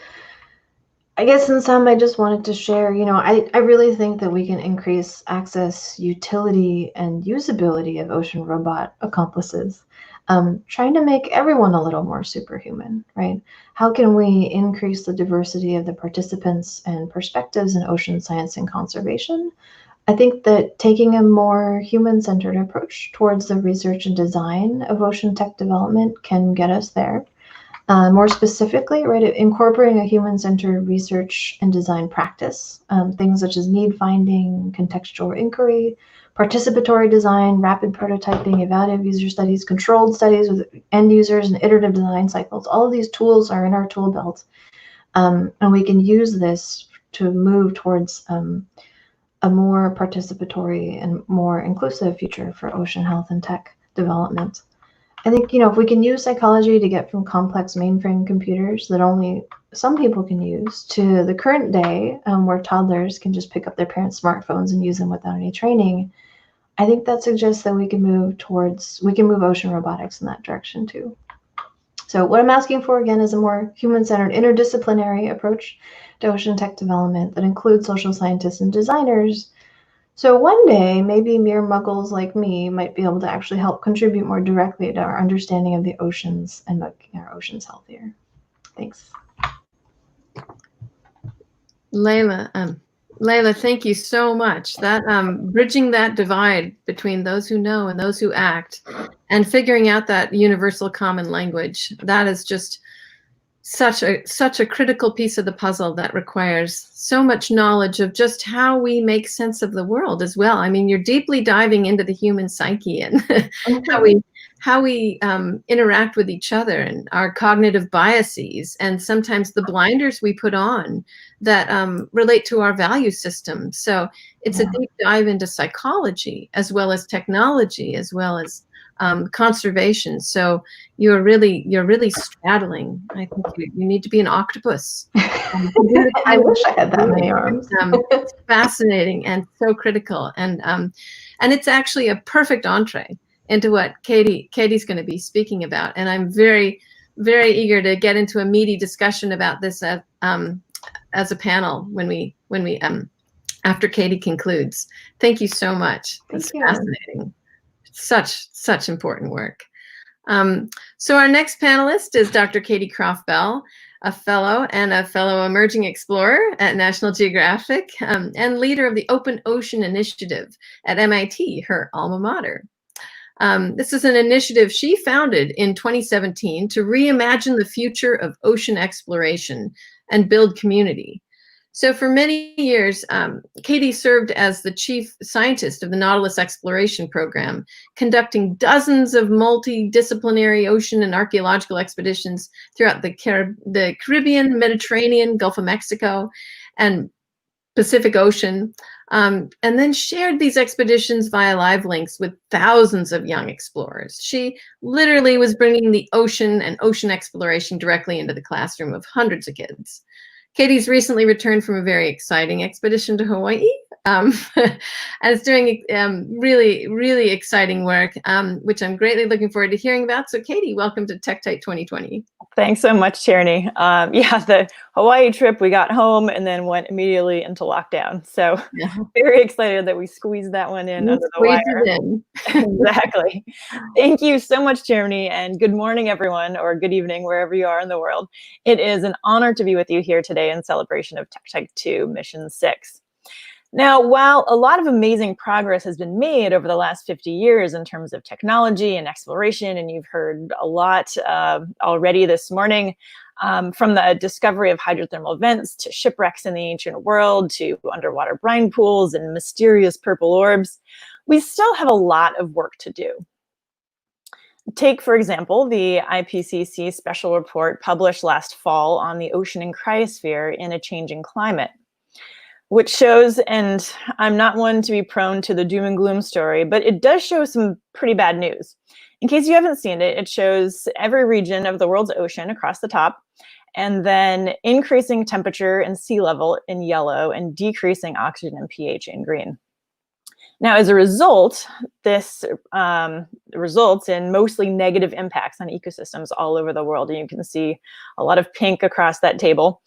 I guess in sum, I just wanted to share, I really think that we can increase access, utility, and usability of ocean robot accomplices. Trying to make everyone a little more superhuman, right? How can we increase the diversity of the participants and perspectives in ocean science and conservation? I think that taking a more human-centered approach towards the research and design of ocean tech development can get us there. More specifically, right, incorporating a human-centered research and design practice, things such as need finding, contextual inquiry, participatory design, rapid prototyping, evaluative user studies, controlled studies with end users, and iterative design cycles. All of these tools are in our tool belt, and we can use this to move towards a more participatory and more inclusive future for ocean health and tech development. I think, if we can use psychology to get from complex mainframe computers that only some people can use to the current day where toddlers can just pick up their parents' smartphones and use them without any training, I think that suggests that we can move ocean robotics in that direction too. So what I'm asking for, again, is a more human-centered, interdisciplinary approach to ocean tech development that includes social scientists and designers. So one day, maybe mere muggles like me might be able to actually help contribute more directly to our understanding of the oceans and making our oceans healthier. Thanks. Leila, thank you so much. That bridging that divide between those who know and those who act, and figuring out that universal common language, that is just such a critical piece of the puzzle that requires so much knowledge of just how we make sense of the world as well. I mean, you're deeply diving into the human psyche and how we interact with each other and our cognitive biases and sometimes the blinders we put on that relate to our value system. So it's a deep dive into psychology as well as technology as well as conservation. So you're really straddling. I think you need to be an octopus. I wish I had that many arms. It's fascinating and so critical, and it's actually a perfect entree into what Katy's going to be speaking about. And I'm very, very eager to get into a meaty discussion about this as a panel when we after Katy concludes. Thank you so much. It's fascinating. Such important work. So our next panelist is Dr. Katy Croff Bell, a fellow emerging explorer at National Geographic and leader of the Open Ocean Initiative at MIT, her alma mater. This is an initiative she founded in 2017 to reimagine the future of ocean exploration and build community. So for many years, Katy served as the chief scientist of the Nautilus Exploration Program, conducting dozens of multidisciplinary ocean and archaeological expeditions throughout the Caribbean, Mediterranean, Gulf of Mexico, and Pacific Ocean, and then shared these expeditions via live links with thousands of young explorers. She literally was bringing the ocean and ocean exploration directly into the classroom of hundreds of kids. Katy's recently returned from a very exciting expedition to Hawaii, and is doing really, really exciting work, which I'm greatly looking forward to hearing about. So Katy, welcome to Tektite 2020. Thanks so much, Tierney. Yeah, the Hawaii trip, we got home and then went immediately into lockdown. So very excited that we squeezed that one in under the wire. Exactly. Thank you so much, Tierney, and good morning, everyone, or good evening, wherever you are in the world. It is an honor to be with you here today in celebration of Tektite 2 Mission 6. Now, while a lot of amazing progress has been made over the last 50 years in terms of technology and exploration, and you've heard a lot already this morning, from the discovery of hydrothermal vents to shipwrecks in the ancient world to underwater brine pools and mysterious purple orbs, we still have a lot of work to do. Take, for example, the IPCC special report published last fall on the ocean and cryosphere in a changing climate, which shows, and I'm not one to be prone to the doom and gloom story, but it does show some pretty bad news. In case you haven't seen it, it shows every region of the world's ocean across the top, and then increasing temperature and sea level in yellow and decreasing oxygen and pH in green. Now, as a result, this results in mostly negative impacts on ecosystems all over the world, and you can see a lot of pink across that table.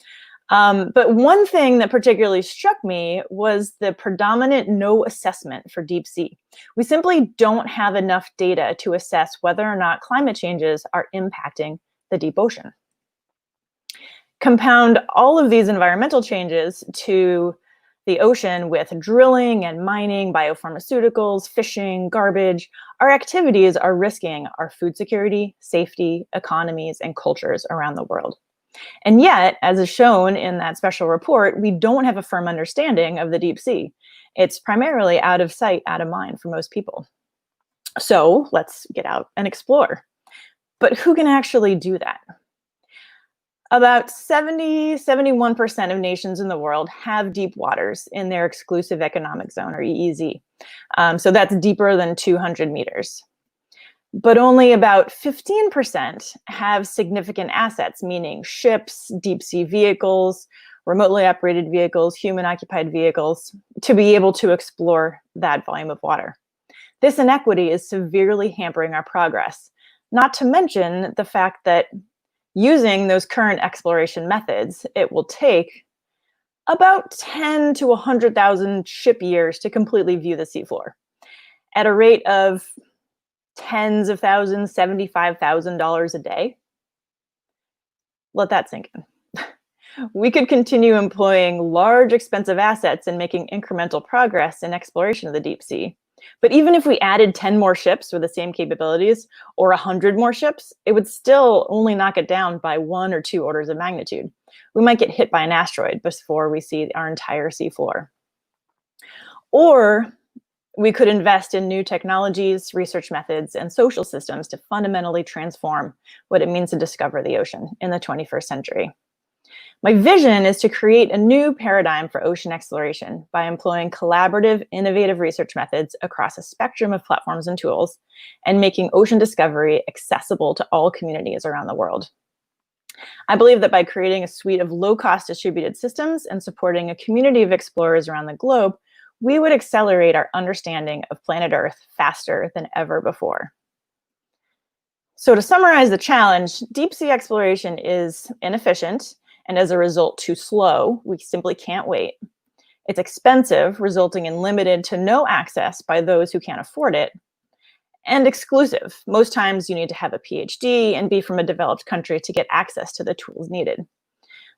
But one thing that particularly struck me was the predominant no assessment for deep sea. We simply don't have enough data to assess whether or not climate changes are impacting the deep ocean. Compound all of these environmental changes to the ocean with drilling and mining, biopharmaceuticals, fishing, garbage, our activities are risking our food security, safety, economies, and cultures around the world. And yet, as is shown in that special report, we don't have a firm understanding of the deep sea. It's primarily out of sight, out of mind for most people. So let's get out and explore. But who can actually do that? About 71% of nations in the world have deep waters in their exclusive economic zone, or EEZ. So that's deeper than 200 meters. But only about 15% have significant assets, meaning ships, deep sea vehicles, remotely operated vehicles, human-occupied vehicles, to be able to explore that volume of water. This inequity is severely hampering our progress, not to mention the fact that using those current exploration methods, it will take about 10 to 100,000 ship years to completely view the seafloor at a rate of tens of thousands, $75,000 a day. Let that sink in. We could continue employing large, expensive assets and making incremental progress in exploration of the deep sea. But even if we added 10 more ships with the same capabilities, or 100 more ships, it would still only knock it down by 1 or 2 orders of magnitude. We might get hit by an asteroid before we see our entire seafloor. Or we could invest in new technologies, research methods, and social systems to fundamentally transform what it means to discover the ocean in the 21st century. My vision is to create a new paradigm for ocean exploration by employing collaborative, innovative research methods across a spectrum of platforms and tools, and making ocean discovery accessible to all communities around the world. I believe that by creating a suite of low-cost distributed systems and supporting a community of explorers around the globe, we would accelerate our understanding of planet Earth faster than ever before. So to summarize the challenge, deep sea exploration is inefficient and as a result too slow. We simply can't wait. It's expensive, resulting in limited to no access by those who can't afford it, and exclusive. Most times you need to have a PhD and be from a developed country to get access to the tools needed.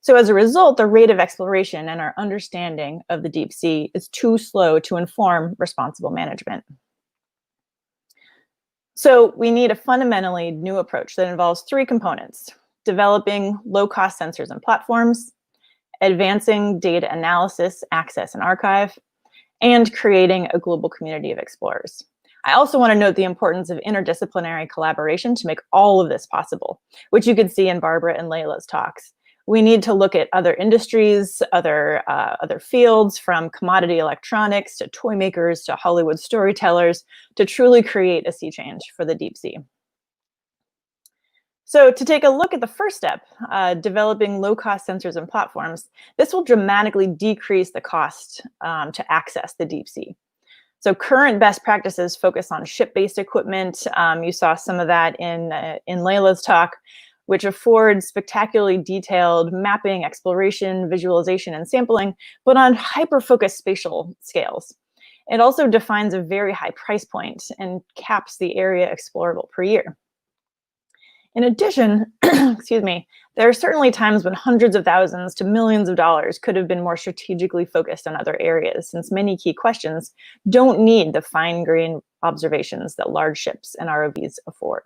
So as a result, the rate of exploration and our understanding of the deep sea is too slow to inform responsible management. So we need a fundamentally new approach that involves 3 components: developing low-cost sensors and platforms, advancing data analysis, access, and archive, and creating a global community of explorers. I also want to note the importance of interdisciplinary collaboration to make all of this possible, which you can see in Barbara and Leila's talks. We need to look at other industries, other fields, from commodity electronics to toy makers to Hollywood storytellers, to truly create a sea change for the deep sea. So to take a look at the first step, developing low-cost sensors and platforms, this will dramatically decrease the cost to access the deep sea. So current best practices focus on ship-based equipment. You saw some of that in Leila's talk, which affords spectacularly detailed mapping, exploration, visualization, and sampling, but on hyper-focused spatial scales. It also defines a very high price point and caps the area explorable per year. In addition, excuse me, there are certainly times when hundreds of thousands to millions of dollars could have been more strategically focused on other areas, since many key questions don't need the fine-grained observations that large ships and ROVs afford.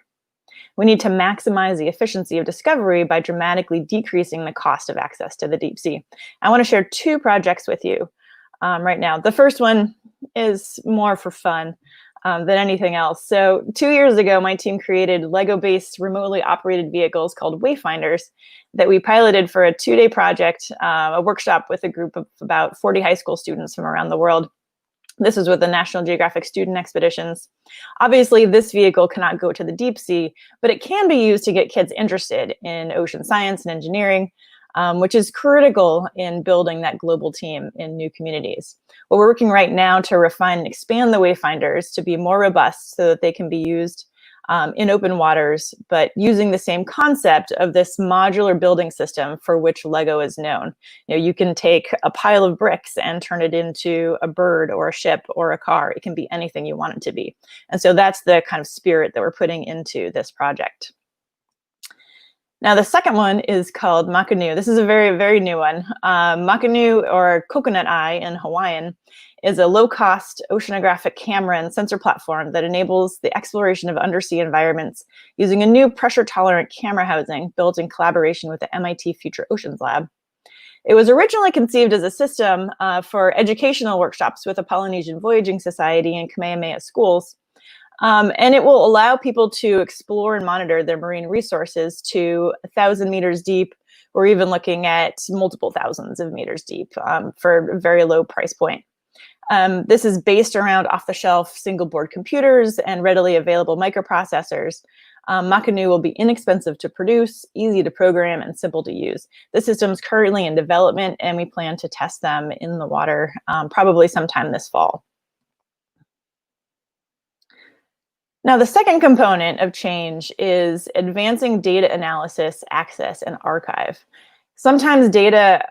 We need to maximize the efficiency of discovery by dramatically decreasing the cost of access to the deep sea. I want to share two projects with you right now. The first one is more for fun than anything else. So 2 years ago, my team created Lego-based remotely operated vehicles called Wayfinders that we piloted for a 2-day project, a workshop with a group of about 40 high school students from around the world. This was with the National Geographic student expeditions. Obviously, this vehicle cannot go to the deep sea, but it can be used to get kids interested in ocean science and engineering, which is critical in building that global team in new communities. Well, we're working right now to refine and expand the Wayfinders to be more robust so that they can be used in open waters, but using the same concept of this modular building system for which Lego is known. You know, you can take a pile of bricks and turn it into a bird or a ship or a car. It can be anything you want it to be. And so that's the kind of spirit that we're putting into this project. Now, the second one is called Makanu. This is a very, very new one. Makanu, or coconut eye in Hawaiian, is a low-cost oceanographic camera and sensor platform that enables the exploration of undersea environments using a new pressure-tolerant camera housing built in collaboration with the MIT Future Oceans Lab. It was originally conceived as a system for educational workshops with the Polynesian Voyaging Society and Kamehameha schools. And it will allow people to explore and monitor their marine resources to 1,000 meters deep, or even looking at multiple thousands of meters deep for a very low price point. This is based around off-the-shelf single-board computers and readily available microprocessors. Makanu will be inexpensive to produce, easy to program, and simple to use. The system is currently in development, and we plan to test them in the water probably sometime this fall. Now, the second component of change is advancing data analysis, access, and archive. Sometimes data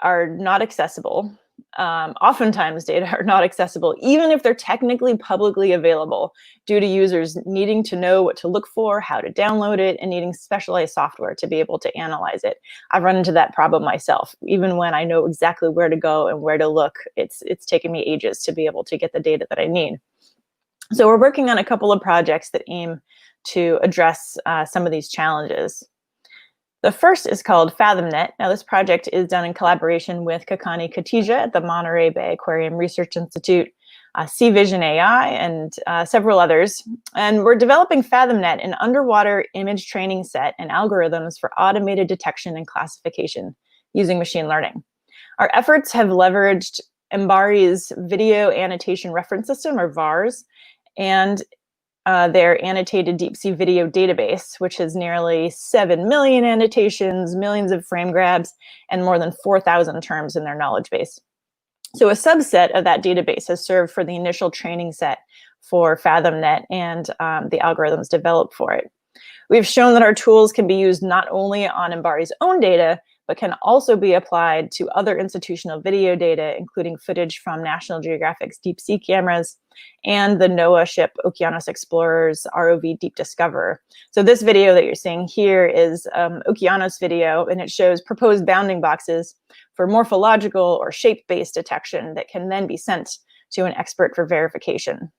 are not accessible. Oftentimes data are not accessible, even if they're technically publicly available, due to users needing to know what to look for, how to download it, and needing specialized software to be able to analyze it. I've run into that problem myself. Even when I know exactly where to go and where to look, it's taken me ages to be able to get the data that I need. So we're working on a couple of projects that aim to address some of these challenges. The first is called FathomNet. Now, this project is done in collaboration with Kakani Katija at the Monterey Bay Aquarium Research Institute, Sea Vision AI, and several others. And we're developing FathomNet, an underwater image training set and algorithms for automated detection and classification using machine learning. Our efforts have leveraged MBARI's Video Annotation Reference System, or VARS, and their annotated deep sea video database, which has nearly 7 million annotations, millions of frame grabs, and more than 4,000 terms in their knowledge base. So a subset of that database has served for the initial training set for FathomNet and the algorithms developed for it. We've shown that our tools can be used not only on MBARI's own data, but can also be applied to other institutional video data, including footage from National Geographic's deep sea cameras and the NOAA ship Okeanos Explorer's ROV Deep Discoverer. So this video that you're seeing here is Okeanos video, and it shows proposed bounding boxes for morphological or shape-based detection that can then be sent to an expert for verification.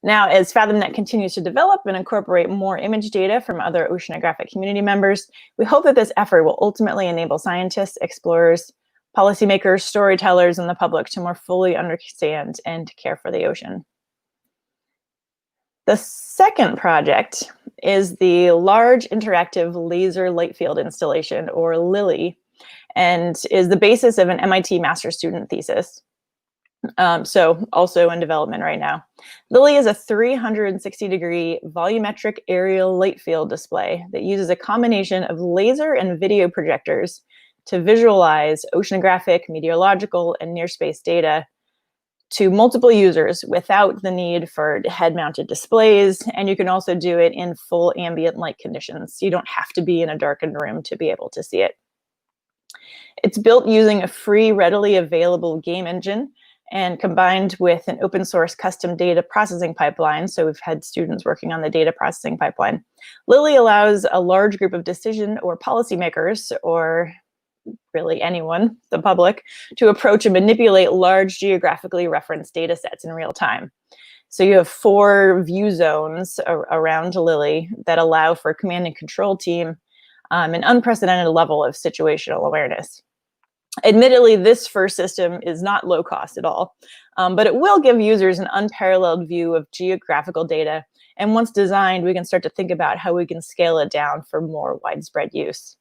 Now, as FathomNet continues to develop and incorporate more image data from other oceanographic community members, we hope that this effort will ultimately enable scientists, explorers, policymakers, storytellers, and the public to more fully understand and care for the ocean. The second project is the Large Interactive Laser Light Field Installation, or LILY, and is the basis of an MIT master's student thesis. So also in development right now. LILY is a 360-degree volumetric aerial light field display that uses a combination of laser and video projectors to visualize oceanographic, meteorological, and near-space data to multiple users without the need for head-mounted displays. And you can also do it in full ambient light conditions. You don't have to be in a darkened room to be able to see it. It's built using a free, readily available game engine and combined with an open source custom data processing pipeline. So we've had students working on the data processing pipeline. LILY allows a large group of decision or policymakers, or really anyone, the public, to approach and manipulate large geographically referenced data sets in real time. So you have 4 view zones around LILY that allow for a command and control team an unprecedented level of situational awareness. Admittedly, this first system is not low cost at all, but it will give users an unparalleled view of geographical data. And once designed, we can start to think about how we can scale it down for more widespread use.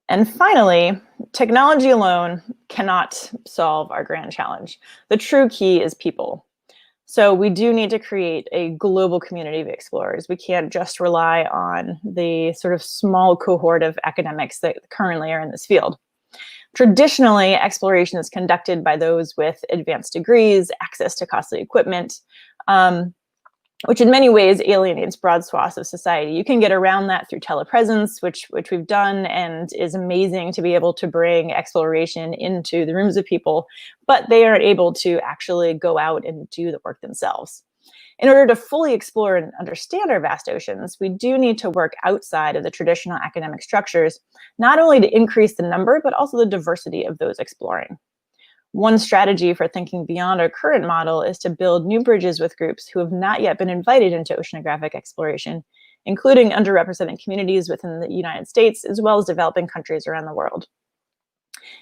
And finally, technology alone cannot solve our grand challenge. The true key is people. So we do need to create a global community of explorers. We can't just rely on the sort of small cohort of academics that currently are in this field. Traditionally, exploration is conducted by those with advanced degrees, access to costly equipment, which in many ways alienates broad swaths of society. You can get around that through telepresence, which we've done, and is amazing to be able to bring exploration into the rooms of people, but they aren't able to actually go out and do the work themselves. In order to fully explore and understand our vast oceans, we do need to work outside of the traditional academic structures, not only to increase the number, but also the diversity of those exploring. One strategy for thinking beyond our current model is to build new bridges with groups who have not yet been invited into oceanographic exploration, including underrepresented communities within the United States, as well as developing countries around the world.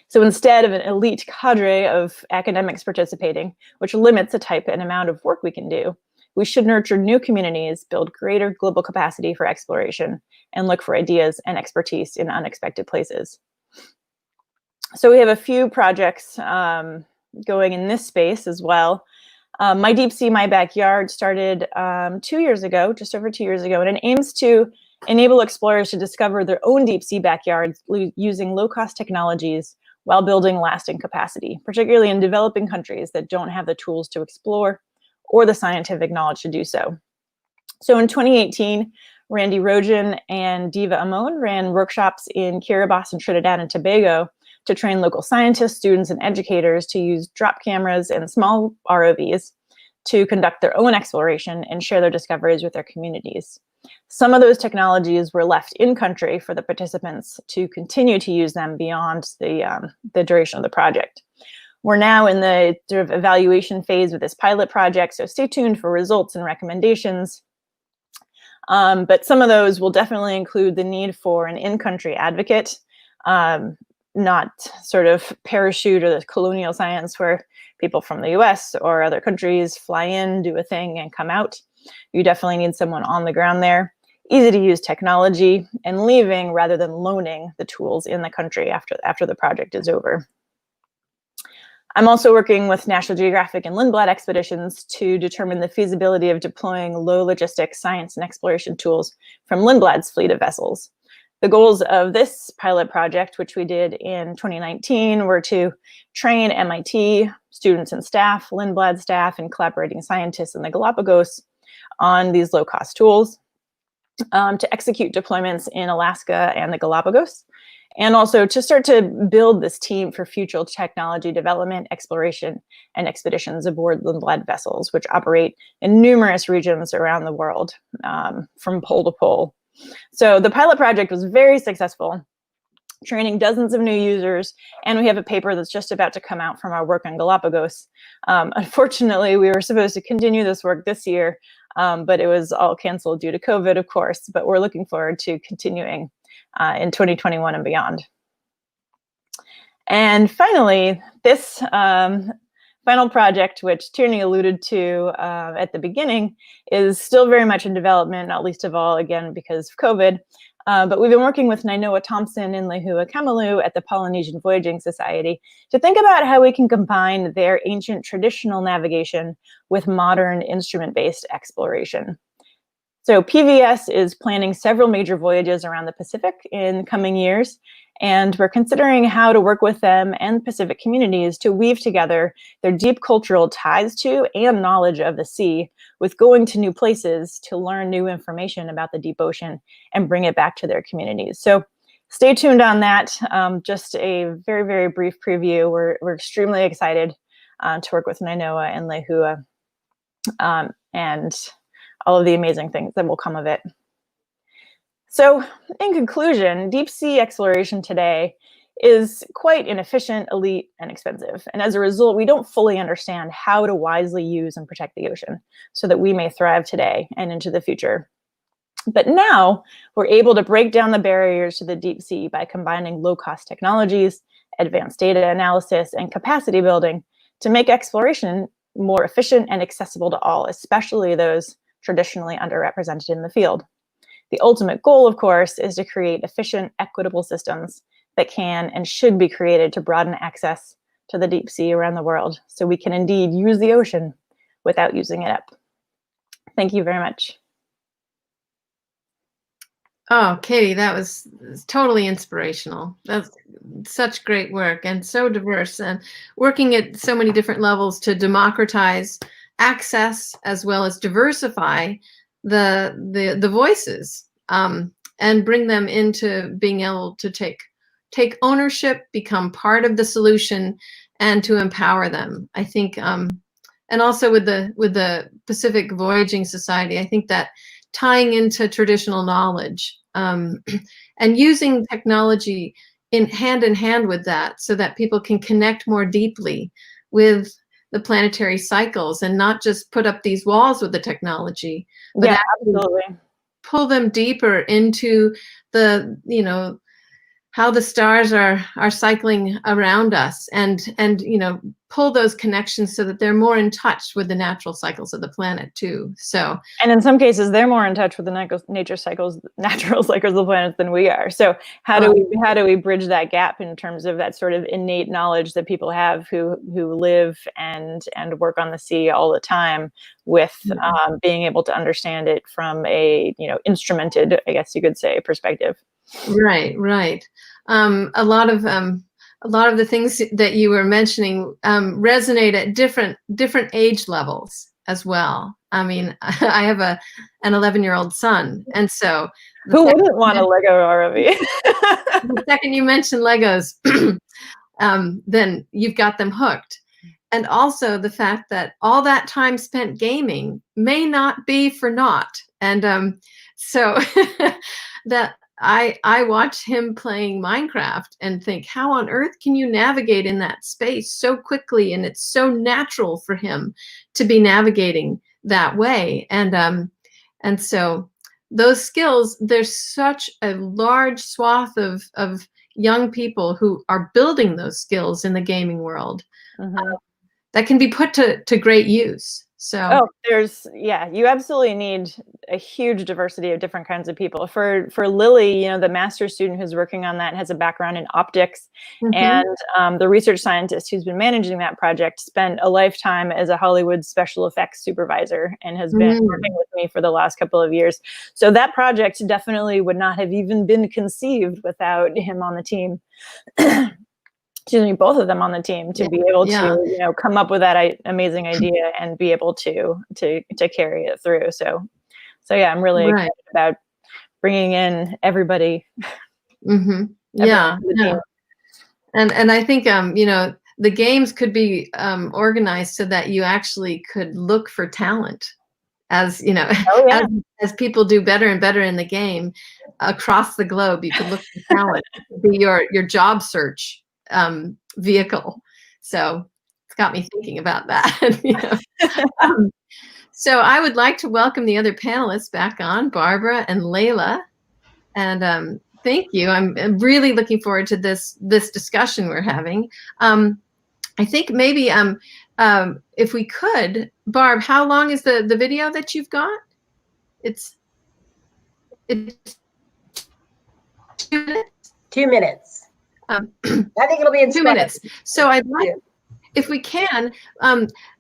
So instead of an elite cadre of academics participating, which limits the type and amount of work we can do, we should nurture new communities, build greater global capacity for exploration, and look for ideas and expertise in unexpected places. So we have a few projects going in this space as well. My Deep Sea, My Backyard started 2 years ago, just over 2 years ago, and it aims to enable explorers to discover their own deep sea backyards using low-cost technologies while building lasting capacity, particularly in developing countries that don't have the tools to explore or the scientific knowledge to do so. So in 2018, Randy Rojan and Diva Amon ran workshops in Kiribati and Trinidad and Tobago to train local scientists, students, and educators to use drop cameras and small ROVs to conduct their own exploration and share their discoveries with their communities. Some of those technologies were left in country for the participants to continue to use them beyond the duration of the project. We're now in the sort of evaluation phase with this pilot project, so stay tuned for results and recommendations. But some of those will definitely include the need for an in-country advocate, not sort of parachute or the colonial science where people from the US or other countries fly in, do a thing, and come out. You definitely need someone on the ground there, easy to use technology, and leaving rather than loaning the tools in the country after the project is over. I'm also working with National Geographic and Lindblad expeditions to determine the feasibility of deploying low logistics science and exploration tools from Lindblad's fleet of vessels. The goals of this pilot project, which we did in 2019, were to train MIT students and staff, Lindblad staff, and collaborating scientists in the Galapagos on these low-cost tools, to execute deployments in Alaska and the Galapagos, and also to start to build this team for future technology development, exploration, and expeditions aboard Lindblad vessels, which operate in numerous regions around the world, from pole to pole. So the pilot project was very successful. training dozens of new users, and we have a paper that's just about to come out from our work on Galapagos. Unfortunately, we were supposed to continue this work this year, but it was all canceled due to COVID, of course, but we're looking forward to continuing in 2021 and beyond. And finally, this final project, which Tierney alluded to at the beginning, is still very much in development, not least of all, again, because of COVID. But we've been working with Nainoa Thompson and Lehua Kamalu at the Polynesian Voyaging Society to think about how we can combine their ancient traditional navigation with modern instrument-based exploration. So PVS is planning several major voyages around the Pacific in coming years, and we're considering how to work with them and Pacific communities to weave together their deep cultural ties to and knowledge of the sea with going to new places to learn new information about the deep ocean and bring it back to their communities. So stay tuned on that. Just a very, very brief preview. We're extremely excited to work with Nainoa and Lehua and all of the amazing things that will come of it. So in conclusion, deep sea exploration today is quite inefficient, elite, and expensive. And as a result, we don't fully understand how to wisely use and protect the ocean so that we may thrive today and into the future. But now we're able to break down the barriers to the deep sea by combining low-cost technologies, advanced data analysis, and capacity building to make exploration more efficient and accessible to all, especially those traditionally underrepresented in the field. The ultimate goal, of course, is to create efficient, equitable systems that can and should be created to broaden access to the deep sea around the world, so we can indeed use the ocean without using it up. Thank you very much. Oh, Katy, that was totally inspirational. That's such great work and so diverse, and working at so many different levels to democratize access as well as diversify the voices and bring them into being able to take ownership, become part of the solution, and to empower them. I think, and also with the Pacific Voyaging Society, I think that tying into traditional knowledge and using technology in hand with that, so that people can connect more deeply with the planetary cycles and not just put up these walls with the technology, but yeah, absolutely pull them deeper into the, you know, how the stars are cycling around us, and you know, pull those connections so that they're more in touch with the natural cycles of the planet too. So, and in some cases they're more in touch with the natural cycles of the planet than we are. So how do we bridge that gap in terms of that sort of innate knowledge that people have who live and work on the sea all the time with being able to understand it from a, you know, instrumented, I guess you could say, perspective. Right. A lot of the things that you were mentioning resonate at different age levels as well. I mean, I have an 11-year-old son, and so who wouldn't want a Lego ROV? The second you mention Legos, then you've got them hooked. And also the fact that all that time spent gaming may not be for naught. And so that I watch him playing Minecraft and think, how on earth can you navigate in that space so quickly? And it's so natural for him to be navigating that way. And so those skills, there's such a large swath of young people who are building those skills in the gaming world that can be put to great use. So you absolutely need a huge diversity of different kinds of people. For Lily, you know, the master's student who's working on that has a background in optics, and the research scientist who's been managing that project spent a lifetime as a Hollywood special effects supervisor and has been working with me for the last couple of years. So that project definitely would not have even been conceived without him on the team. Excuse me, both of them on the team to be able to, you know, come up with that amazing idea and be able to carry it through. So yeah, I'm really excited about bringing in everybody. And I think you know, the games could be organized so that you actually could look for talent as you know, Oh, yeah. as people do better and better in the game across the globe. You could look for talent, be your job search vehicle. So it's got me thinking about that. You know? So I would like to welcome the other panelists back on, Barbara and Leila. And thank you. I'm really looking forward to this discussion we're having. I think maybe if we could, Barb, how long is the video that you've got? It's 2 minutes. 2 minutes. I think it'll be in 2 minutes. So I'd like, if we can,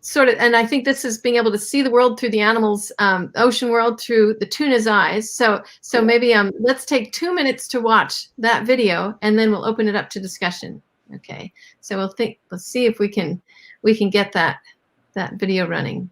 sort of, and I think this is being able to see the world through the animals, ocean world through the tuna's eyes. So maybe let's take 2 minutes to watch that video, and then we'll open it up to discussion. Okay. So let's see if we can get that video running.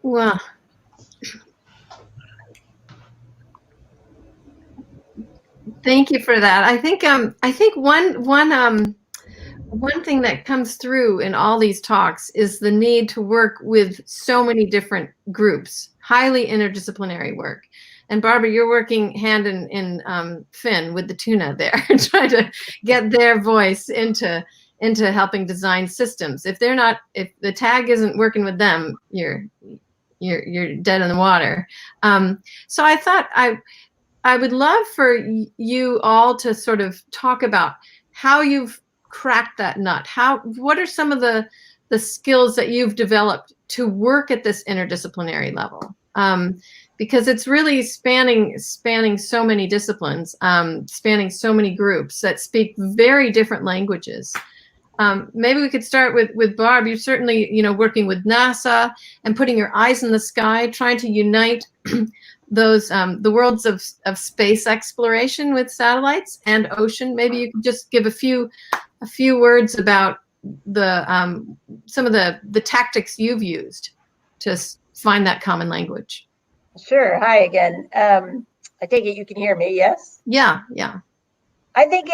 Well, thank you for that. I think one thing that comes through in all these talks is the need to work with so many different groups, highly interdisciplinary work. And Barbara, you're working hand in fin with the tuna there, trying to get their voice into helping design systems. If the tag isn't working with them, you're dead in the water. So I thought I would love for you all to sort of talk about how you've cracked that nut. What are some of the skills that you've developed to work at this interdisciplinary level? Because it's really spanning so many disciplines, spanning so many groups that speak very different languages. Maybe we could start with Barb. You're certainly, working with NASA and putting your eyes in the sky, trying to unite those the worlds of space exploration with satellites and ocean. Maybe you could just give a few words about some of the tactics you've used to find that common language. Sure. Hi again. I take it you can hear me. Yes. Yeah. I think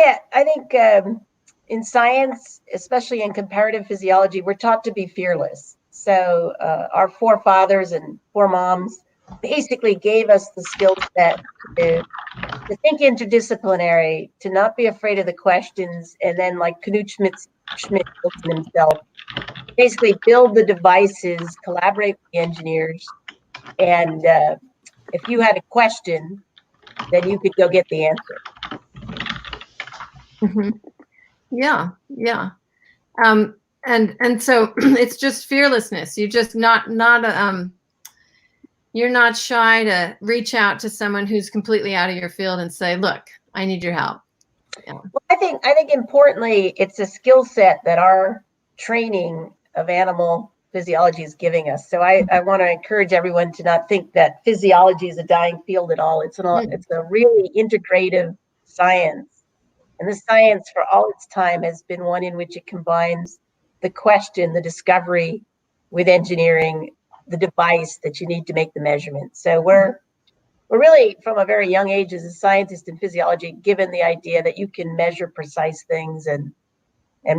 in science, especially in comparative physiology, we're taught to be fearless. So our forefathers and foremoms basically gave us the skill set to think interdisciplinary, to not be afraid of the questions, and then, like Knut Schmidt himself, basically build the devices, collaborate with the engineers, and if you had a question, then you could go get the answer. Mm-hmm. Yeah. And so it's just fearlessness. You're just not You're not shy to reach out to someone who's completely out of your field and say, look, I need your help. Yeah. Well, I think importantly, it's a skill set that our training of animal physiology is giving us. So I want to encourage everyone to not think that physiology is a dying field at all. It's a really integrative science. And the science for all its time has been one in which it combines the question, the discovery with engineering, the device that you need to make the measurement. So we're really, from a very young age as a scientist in physiology, given the idea that you can measure precise things, and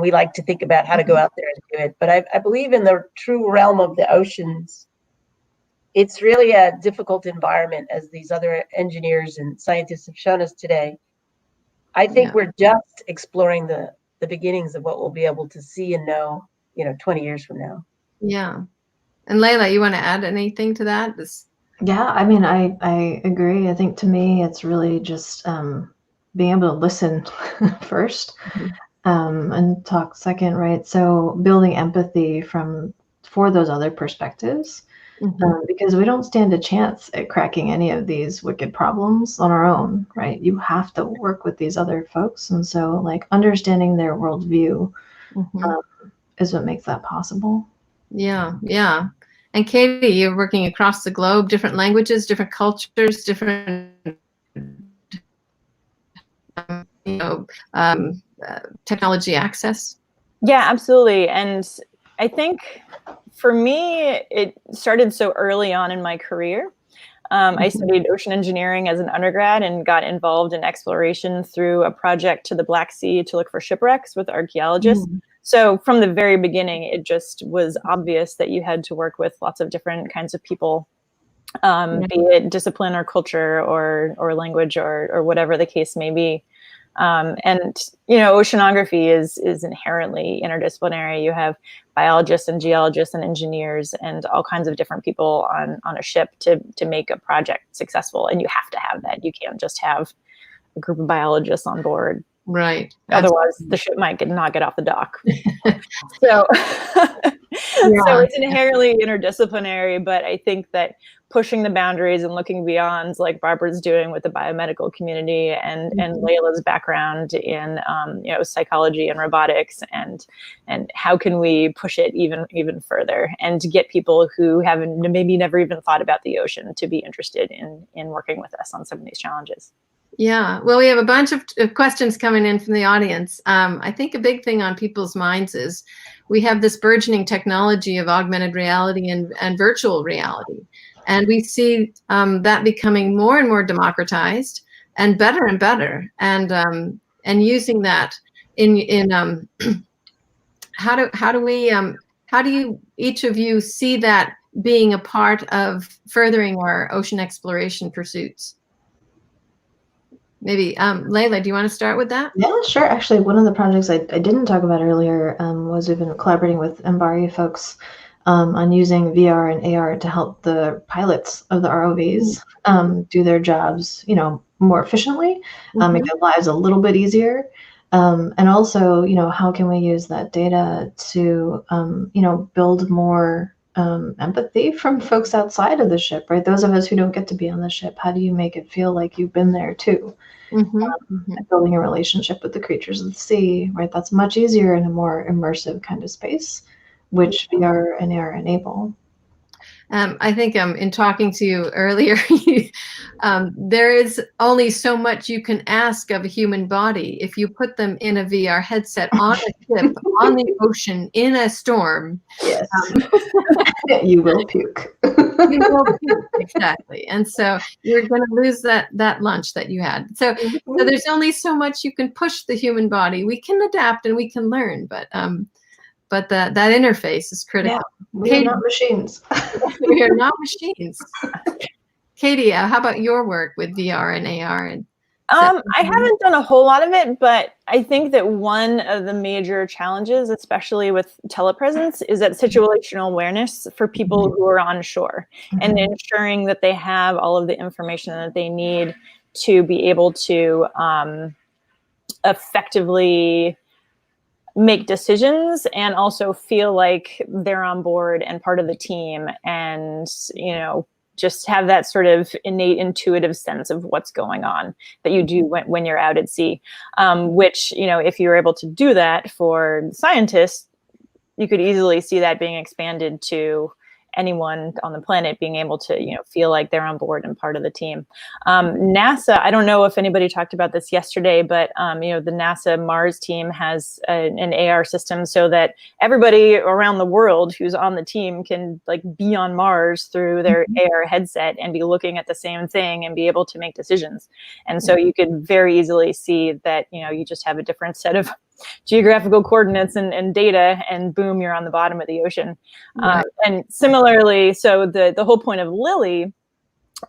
we like to think about how to go out there and do it. But I believe in the true realm of the oceans, it's really a difficult environment, as these other engineers and scientists have shown us today. I think we're just exploring the beginnings of what we'll be able to see and know, 20 years from now. Yeah. And Leila, you want to add anything to that? Yeah, I mean, I agree. I think to me, it's really just being able to listen first and talk second, right? So building empathy for those other perspectives, because we don't stand a chance at cracking any of these wicked problems on our own, right? You have to work with these other folks. And so like understanding their worldview is what makes that possible. Yeah, yeah. And Katy, you're working across the globe, different languages, different cultures, different technology access. Yeah, absolutely. And I think for me, it started so early on in my career. I studied ocean engineering as an undergrad and got involved in exploration through a project to the Black Sea to look for shipwrecks with archaeologists. So from the very beginning, it just was obvious that you had to work with lots of different kinds of people, be it discipline or culture or language or whatever the case may be. And, oceanography is inherently interdisciplinary. You have biologists and geologists and engineers and all kinds of different people on a ship to make a project successful. And you have to have that. You can't just have a group of biologists on board. Right. Otherwise, the ship might not get off the dock. So it's inherently interdisciplinary, but I think that pushing the boundaries and looking beyond, like Barbara's doing with the biomedical community and Leila's background in psychology and robotics, and how can we push it even further and to get people who haven't maybe never even thought about the ocean to be interested in working with us on some of these challenges. Yeah, well, we have a bunch of questions coming in from the audience. I think a big thing on people's minds is we have this burgeoning technology of augmented reality and virtual reality. And we see that becoming more and more democratized and better, and using that in how do you each of you see that being a part of furthering our ocean exploration pursuits? Maybe Leila, do you want to start with that? Yeah, sure. Actually, one of the projects I didn't talk about earlier was we've been collaborating with Mbari folks on using VR and AR to help the pilots of the ROVs do their jobs, more efficiently, make their lives a little bit easier. And also, how can we use that data to, build more empathy from folks outside of the ship, right? Those of us who don't get to be on the ship, how do you make it feel like you've been there too? Building a relationship with the creatures of the sea, right? That's much easier in a more immersive kind of space, which VR and AR enable. I think in talking to you earlier, there is only so much you can ask of a human body. If you put them in a VR headset on a ship, on the ocean, in a storm, yes, you will puke. You will puke, exactly. And so you're going to lose that lunch that you had. So there's only so much you can push the human body. We can adapt and we can learn, but that interface is critical. Yeah, we are not machines. We are not machines. Katy, how about your work with VR and AR? I haven't done a whole lot of it, but I think that one of the major challenges, especially with telepresence, is that situational awareness for people who are on shore and ensuring that they have all of the information that they need to be able to effectively make decisions and also feel like they're on board and part of the team and, just have that sort of innate intuitive sense of what's going on that you do when you're out at sea, which, you know, if you're able to do that for scientists, you could easily see that being expanded to anyone on the planet being able to, you know, feel like they're on board and part of the team. NASA, I don't know if anybody talked about this yesterday, but, you know, the NASA Mars team has an AR system so that everybody around the world who's on the team can like be on Mars through their AR headset and be looking at the same thing and be able to make decisions. And so you could very easily see that, you know, you just have a different set of geographical coordinates and data, and boom, you're on the bottom of the ocean. Right. And similarly, so the whole point of Lily,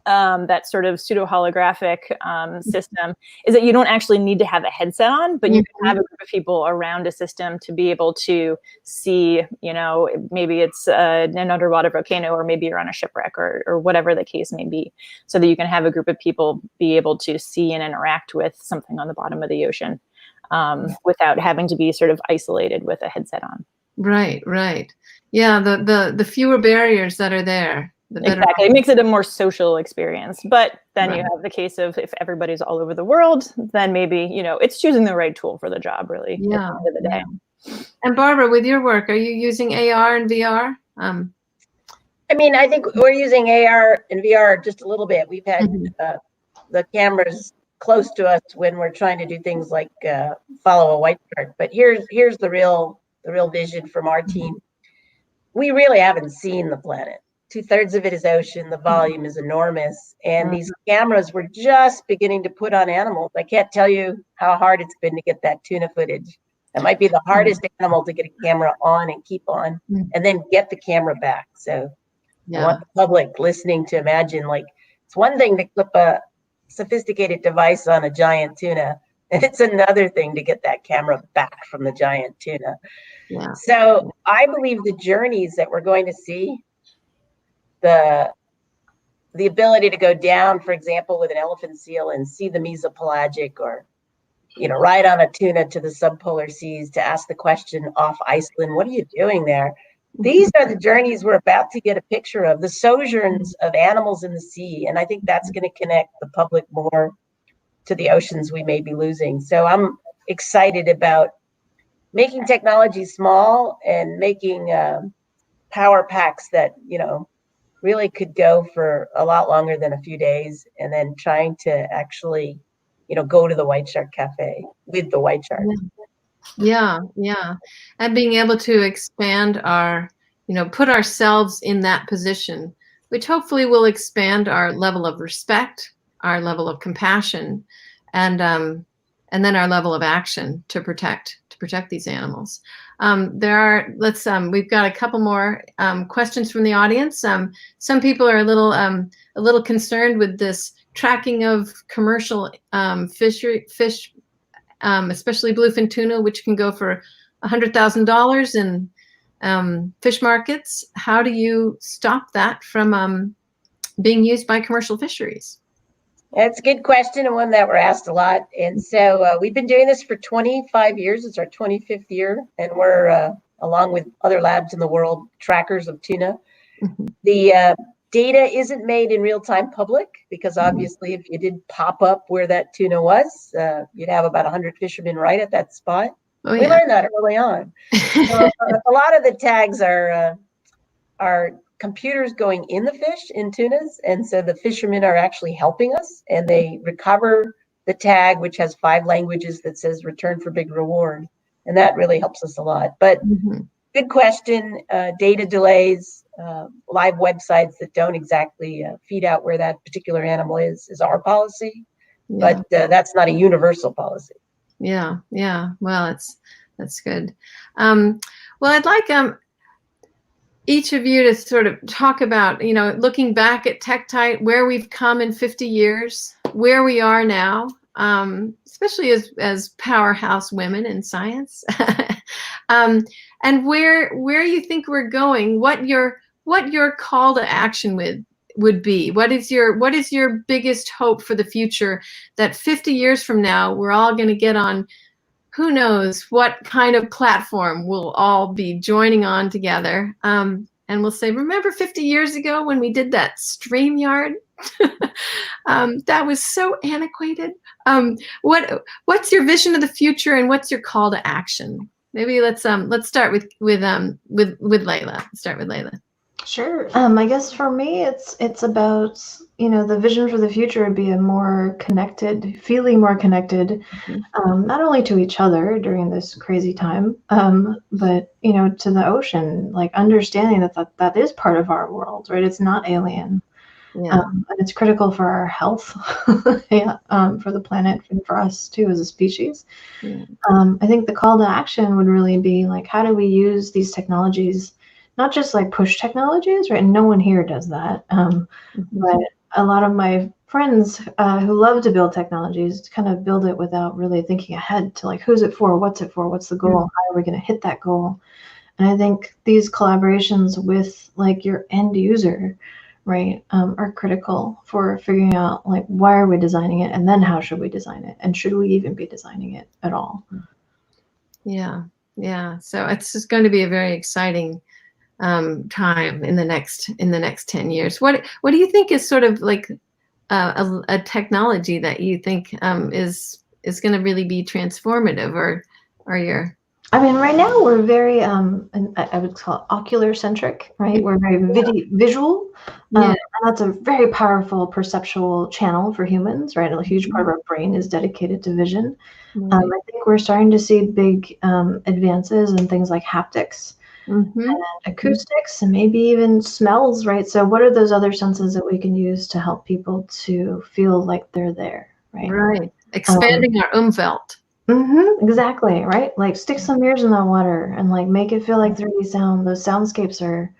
that sort of pseudo holographic system, is that you don't actually need to have a headset on, but you can have a group of people around a system to be able to see, you know, maybe it's an underwater volcano, or maybe you're on a shipwreck, or whatever the case may be, so that you can have a group of people be able to see and interact with something on the bottom of the ocean. Without having to be sort of isolated with a headset on. Right, right. Yeah, the fewer barriers that are there, the better. Exactly. It makes it a more social experience. But then you have the case of if everybody's all over the world, then maybe, you know, it's choosing the right tool for the job, really, at the end of the day. And Barbara, with your work, are you using AR and VR? I mean, I think we're using AR and VR just a little bit. We've had the cameras close to us when we're trying to do things like follow a white chart. But here's the real vision from our team. We really haven't seen the planet. 2/3 of it is ocean. The volume is enormous. And these cameras were just beginning to put on animals. I can't tell you how hard it's been to get that tuna footage. That might be the hardest animal to get a camera on and keep on, and then get the camera back. So I want the public listening to imagine, like, it's one thing to clip a sophisticated device on a giant tuna, and it's another thing to get that camera back from the giant tuna. So I believe the journeys that we're going to see, the ability to go down, for example, with an elephant seal and see the mesopelagic, or, you know, ride on a tuna to the subpolar seas to ask the question off Iceland, what are you doing there? These are the journeys we're about to get a picture of, the sojourns of animals in the sea. And I think that's going to connect the public more to the oceans we may be losing. So I'm excited about making technology small and making power packs that, you know, really could go for a lot longer than a few days, and then trying to actually, you know, go to the White Shark Cafe with the White Shark. Yeah. And being able to expand our, you know, put ourselves in that position, which hopefully will expand our level of respect, our level of compassion, and then our level of action to protect these animals. We've got a couple more questions from the audience. Some people are a little concerned with this tracking of commercial fish, especially bluefin tuna, which can go for $100,000 in fish markets. How do you stop that from being used by commercial fisheries? That's a good question, and one that we're asked a lot. And so we've been doing this for 25 years. It's our 25th year, and we're, along with other labs in the world, trackers of tuna. The data isn't made in real time public, because obviously if you did pop up where that tuna was, you'd have about 100 fishermen right at that spot. We learned that early on. So, a lot of the tags are computers going in the fish, in tunas, and so the fishermen are actually helping us, and they recover the tag, which has 5 languages, that says return for big reward, and that really helps us a lot. But good question. Data delays, live websites that don't exactly feed out where that particular animal is our policy, but that's not a universal policy. Yeah. Well, that's good. Well, I'd like each of you to sort of talk about, you know, looking back at Tektite, where we've come in 50 years, where we are now, especially as powerhouse women in science, and where you think we're going, what your call to action would be. What is your biggest hope for the future, that 50 years from now we're all going to get on, who knows what kind of platform we'll all be joining on together, and and we'll say, remember 50 years ago when we did that StreamYard? That was so antiquated. What's your vision of the future, and what's your call to action? Maybe let's start with Leila. Start with Leila. Sure. I guess for me, it's about, the vision for the future would be a more connected, feeling more connected, not only to each other during this crazy time, but, to the ocean, like understanding that is part of our world, right? It's not alien. Yeah. And it's critical for our health, yeah, for the planet and for us too as a species. Yeah. I think the call to action would really be like, how do we use these technologies, not just like push technologies, right? And no one here does that. But a lot of my friends who love to build technologies kind of build it without really thinking ahead to like, who's it for? What's it for? What's the goal? How are we going to hit that goal? And I think these collaborations with like your end user, right, are critical for figuring out like, why are we designing it? And then how should we design it? And should we even be designing it at all? Yeah. Yeah. So it's just going to be a very exciting time in the next 10 years. What do you think is sort of like a technology that you think is going to really be transformative, or your? I mean, right now we're very, and I would call it ocular centric, right? We're very visual, and that's a very powerful perceptual channel for humans, right? A huge part of our brain is dedicated to vision. I think we're starting to see big advances in things like haptics, and acoustics, and maybe even smells, right? So what are those other senses that we can use to help people to feel like they're there, right? Right. Expanding our Umwelt. Exactly, right? Like stick some mirrors in that water and like make it feel like 3D sound. Those soundscapes are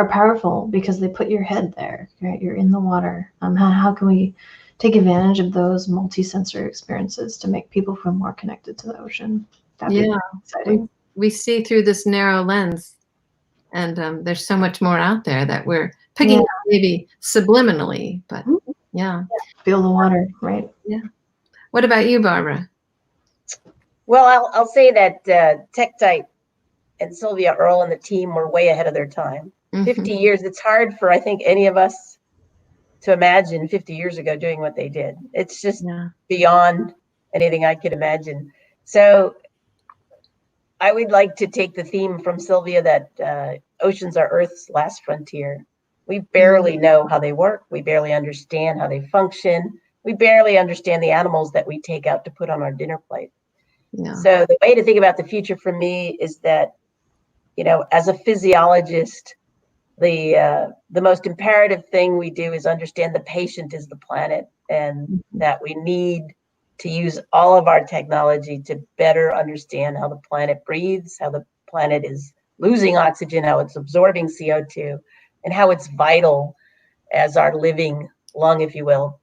powerful because they put your head there, right? You're in the water. How can we take advantage of those multi-sensory experiences to make people feel more connected to the ocean? That'd be exciting. We see through this narrow lens, and there's so much more out there that we're picking up maybe subliminally, but feel the water, right? Yeah. What about you, Barbara? Well, I'll say that Tektite and Sylvia Earle and the team were way ahead of their time. 50 years, it's hard for, I think, any of us to imagine 50 years ago doing what they did. It's just beyond anything I could imagine. So I would like to take the theme from Sylvia that oceans are Earth's last frontier. We barely know how they work. We barely understand how they function. We barely understand the animals that we take out to put on our dinner plate. Yeah. So the way to think about the future for me is that, as a physiologist, the most imperative thing we do is understand the patient is the planet, and that we need to use all of our technology to better understand how the planet breathes, how the planet is losing oxygen, how it's absorbing CO2, and how it's vital as our living lung, if you will.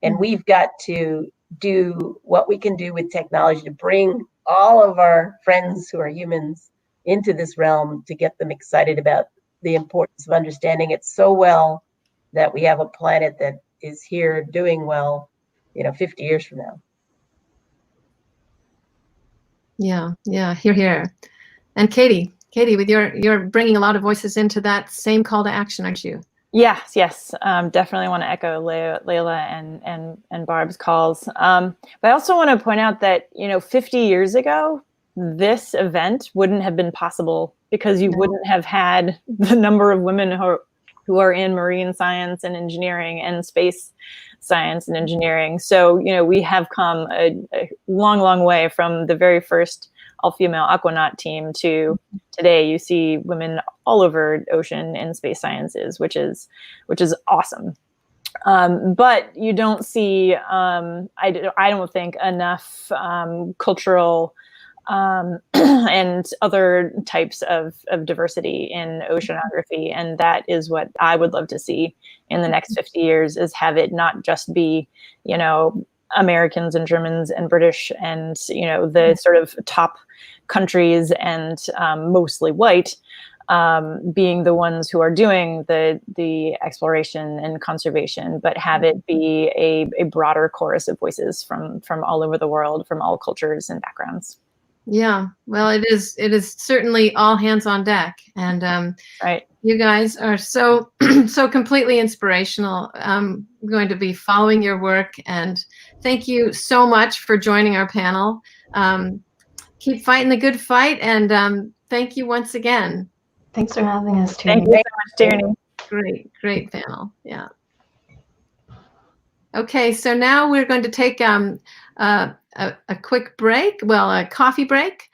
And we've got to do what we can do with technology to bring all of our friends who are humans into this realm to get them excited about the importance of understanding it so well that we have a planet that is here doing well, 50 years from now. Yeah, here. And Katy, with you're bringing a lot of voices into that same call to action, aren't you? Yes. Definitely want to echo Leila and Barb's calls. But I also want to point out that, 50 years ago, this event wouldn't have been possible because you wouldn't have had the number of women who are in marine science and engineering and space science and engineering. So, we have come a long, long way from the very first all-female aquanaut team to today. You see women all over ocean and space sciences, which is awesome. But you don't see, I don't think, enough cultural and other types of diversity in oceanography. And that is what I would love to see in the next 50 years, is have it not just be, Americans and Germans and British and, the sort of top countries and mostly white being the ones who are doing the exploration and conservation, but have it be a broader chorus of voices from all over the world, from all cultures and backgrounds. Yeah, well, it is certainly all hands on deck, and right. You guys are so so completely inspirational. I'm going to be following your work, and thank you so much for joining our panel. Keep fighting the good fight, and thank you once again. Thanks for having us, Tierney. Thank you so much, Tierney. Great panel. Yeah. Okay, so now we're going to take a quick break. Well, a coffee break.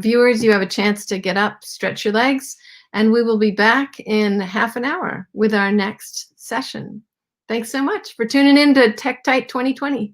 Viewers, you have a chance to get up, stretch your legs, and we will be back in half an hour with our next session. Thanks so much for tuning in to Tektite 2020.